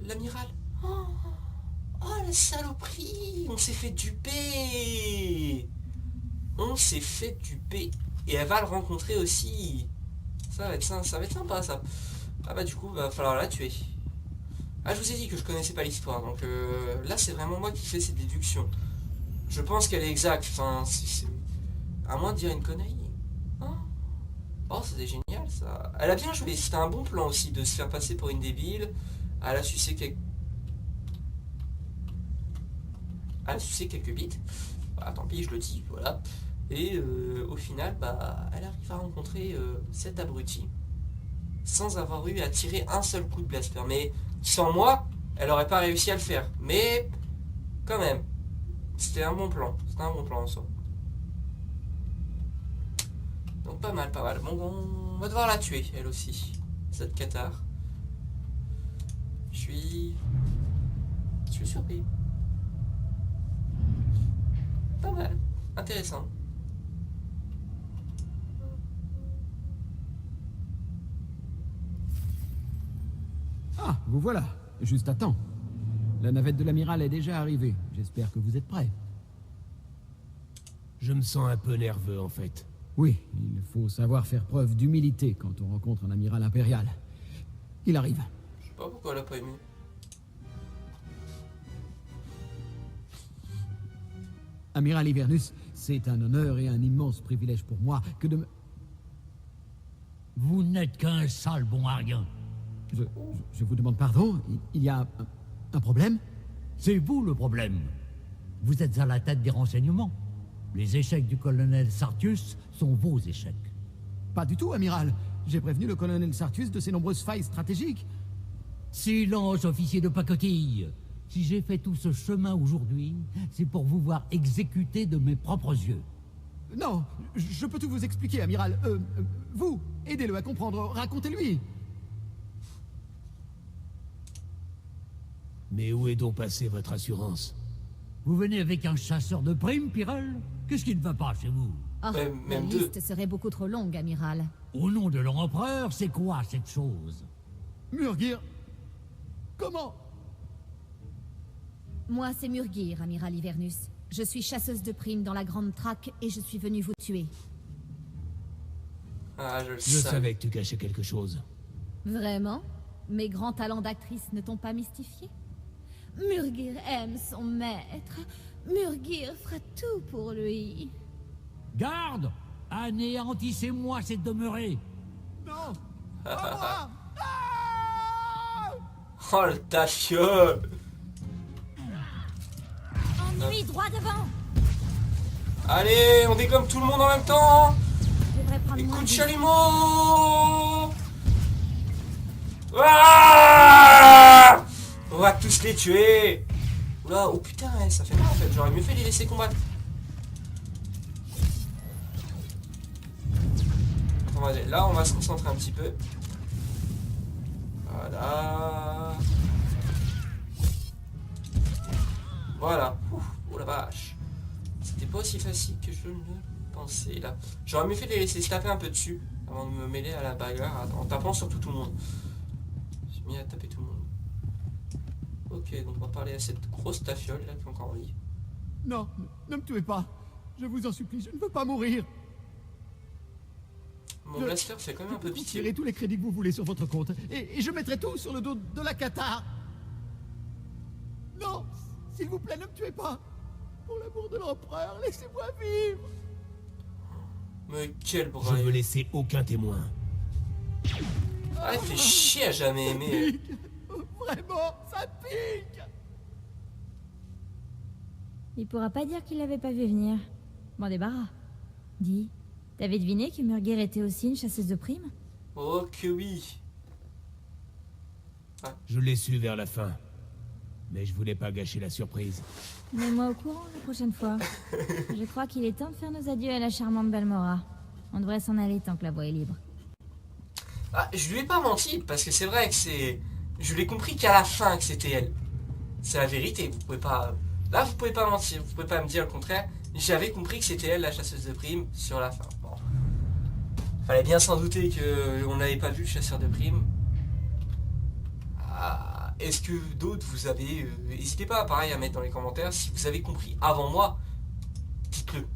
l'amiral. Oh la saloperie! On s'est fait duper! On s'est fait duper. Et elle va le rencontrer aussi. Ça va être sympa ça. Ah bah du coup va falloir la tuer. Ah je vous ai dit que je connaissais pas l'histoire. Donc là c'est vraiment moi qui fais ces déductions. Je pense qu'elle est exacte. Enfin c'est... À moins de dire une connerie. Hein? Oh c'était génial ça. Elle a bien joué. C'était un bon plan aussi de se faire passer pour une débile. Elle a sucé quelques bits. Bah, tant pis je le dis. Voilà. Et au final, bah, elle arrive à rencontrer cet abruti. sans avoir eu à tirer un seul coup de blaster. Mais sans moi, elle aurait pas réussi à le faire. Mais quand même, c'était un bon plan. C'était un bon plan en soi. Donc pas mal, pas mal. Bon, on va devoir la tuer, elle aussi. Cette Qatar. Je suis surpris. Pas mal. Intéressant. Ah, vous voilà. Juste à temps. La navette de l'amiral est déjà arrivée. J'espère que vous êtes prêts. Je me sens un peu nerveux, en fait. Oui, il faut savoir faire preuve d'humilité quand on rencontre un amiral impérial. Il arrive. Je sais pas pourquoi elle a pas aimé. Amiral Hivernus, c'est un honneur et un immense privilège pour moi que de me... Vous n'êtes qu'un sale bon à rien. Je vous demande pardon, il y a un problème? C'est vous le problème. Vous êtes à la tête des renseignements. Les échecs du colonel Sartius sont vos échecs. Pas du tout, amiral. J'ai prévenu le colonel Sartius de ses nombreuses failles stratégiques. Silence, officier de pacotille. Si j'ai fait tout ce chemin aujourd'hui, c'est pour vous voir exécuter de mes propres yeux. Non, je peux tout vous expliquer, amiral. Vous, aidez-le à comprendre, racontez-lui. Mais où est donc passée votre assurance? Vous venez avec un chasseur de primes, Pirel? Qu'est-ce qui ne va pas chez vous? Oh, la liste serait beaucoup trop longue, amiral. Au nom de l'empereur, c'est quoi cette chose? Murgir, comment? Moi, c'est Murgir, amiral Hivernus. Je suis chasseuse de primes dans la Grande Traque et je suis venue vous tuer. Ah, je savais que tu cachais quelque chose. Vraiment? Mes grands talents d'actrice ne t'ont pas mystifié? Murgir aime son maître. Murgir fera tout pour lui. Garde! Anéantissez-moi cette demeurée! Non! Oh le tafiole! Ennui droit devant! Allez, on dégomme tout le monde en même temps! Écoute, chalumeau! Ah, on va tous les tuer! Oula, oh putain, ça fait mal en fait, j'aurais mieux fait les laisser combattre. Là, on va se concentrer un petit peu. Voilà. Voilà. Oh la vache. C'était pas aussi facile que je ne pensais là. J'aurais mieux fait de les laisser se taper un peu dessus avant de me mêler à la bagarre en tapant surtout tout le monde. J'ai mis à taper tout le monde. Ok, donc on va parler à cette grosse tafiole là qui est encore en vie. Non, ne me tuez pas. Je vous en supplie, je ne veux pas mourir. Mon blaster fait quand même un peu pitié. Tirez tous les crédits que vous voulez sur votre compte et je mettrai tout sur le dos de la Qatar. Non, s'il vous plaît, ne me tuez pas. Pour l'amour de l'empereur, laissez-moi vivre. Mais quel bras. Je ne veux laisser aucun témoin. Ah, il fait chier à jamais aimer. Vraiment, ça pique. Il pourra pas dire qu'il l'avait pas vu venir. Bon débarras. Dis, t'avais deviné que Murgir était aussi une chasseuse de primes? Oh que oui. Ah. Je l'ai su vers la fin. Mais je voulais pas gâcher la surprise. Mets-moi au courant la prochaine fois. Je crois qu'il est temps de faire nos adieux à la charmante Balmora. On devrait s'en aller tant que la voie est libre. Ah, je lui ai pas menti, parce que c'est vrai que c'est... Je l'ai compris qu'à la fin que c'était elle. C'est la vérité, vous pouvez pas... Là, vous pouvez pas mentir, vous pouvez pas me dire le contraire. J'avais compris que c'était elle, la chasseuse de primes, sur la fin. Bon. Fallait bien s'en douter qu'on n'avait pas vu le chasseur de primes. Ah, est-ce que d'autres, vous avez... N'hésitez pas, pareil, à mettre dans les commentaires. Si vous avez compris avant moi, dites-le.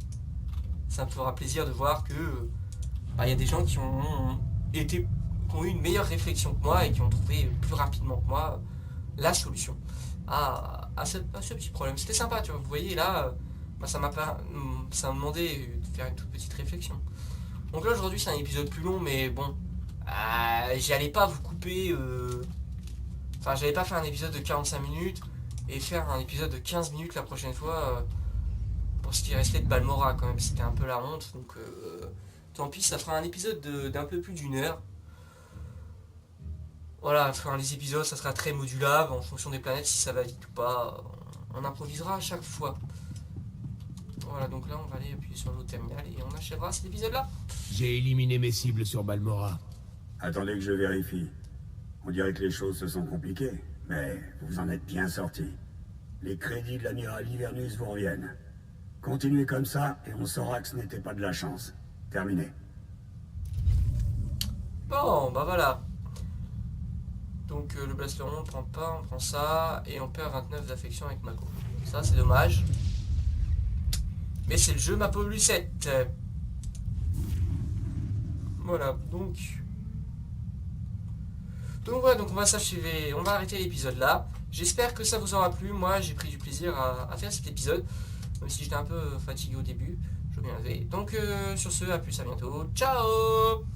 Ça me fera plaisir de voir que... y a des gens qui ont eu une meilleure réflexion que moi et qui ont trouvé plus rapidement que moi la solution à ce petit problème. C'était sympa, tu vois, vous voyez là, ça m'a demandé de faire une toute petite réflexion. Donc là aujourd'hui c'est un épisode plus long, mais bon, j'allais pas vous couper, enfin j'allais pas faire un épisode de 45 minutes et faire un épisode de 15 minutes la prochaine fois pour ce qui restait de Balmora quand même, c'était un peu la honte, donc tant pis, ça fera un épisode d'un peu plus d'1 heure. Voilà, enfin, les épisodes, ça sera très modulable en fonction des planètes, si ça va vite ou pas. On improvisera à chaque fois. Voilà, donc là, on va aller appuyer sur l'autre terminal et on achèvera cet épisode-là. J'ai éliminé mes cibles sur Balmora. Attendez que je vérifie. On dirait que les choses se sont compliquées, mais vous en êtes bien sortis. Les crédits de l'amiral Hivernus vous reviennent. Continuez comme ça et on saura que ce n'était pas de la chance. Terminé. Bon, bah voilà. Donc le blaster on prend pas, on prend ça et on perd 29 d'affection avec Mako. Ça c'est dommage. Mais c'est le jeu Mappo Lucette. Voilà, donc voilà, donc on va s'achever, on va arrêter l'épisode là. J'espère que ça vous aura plu. Moi j'ai pris du plaisir à faire cet épisode, même si j'étais un peu fatigué au début, je veux bien avouer. Donc sur ce, à plus, à bientôt, ciao.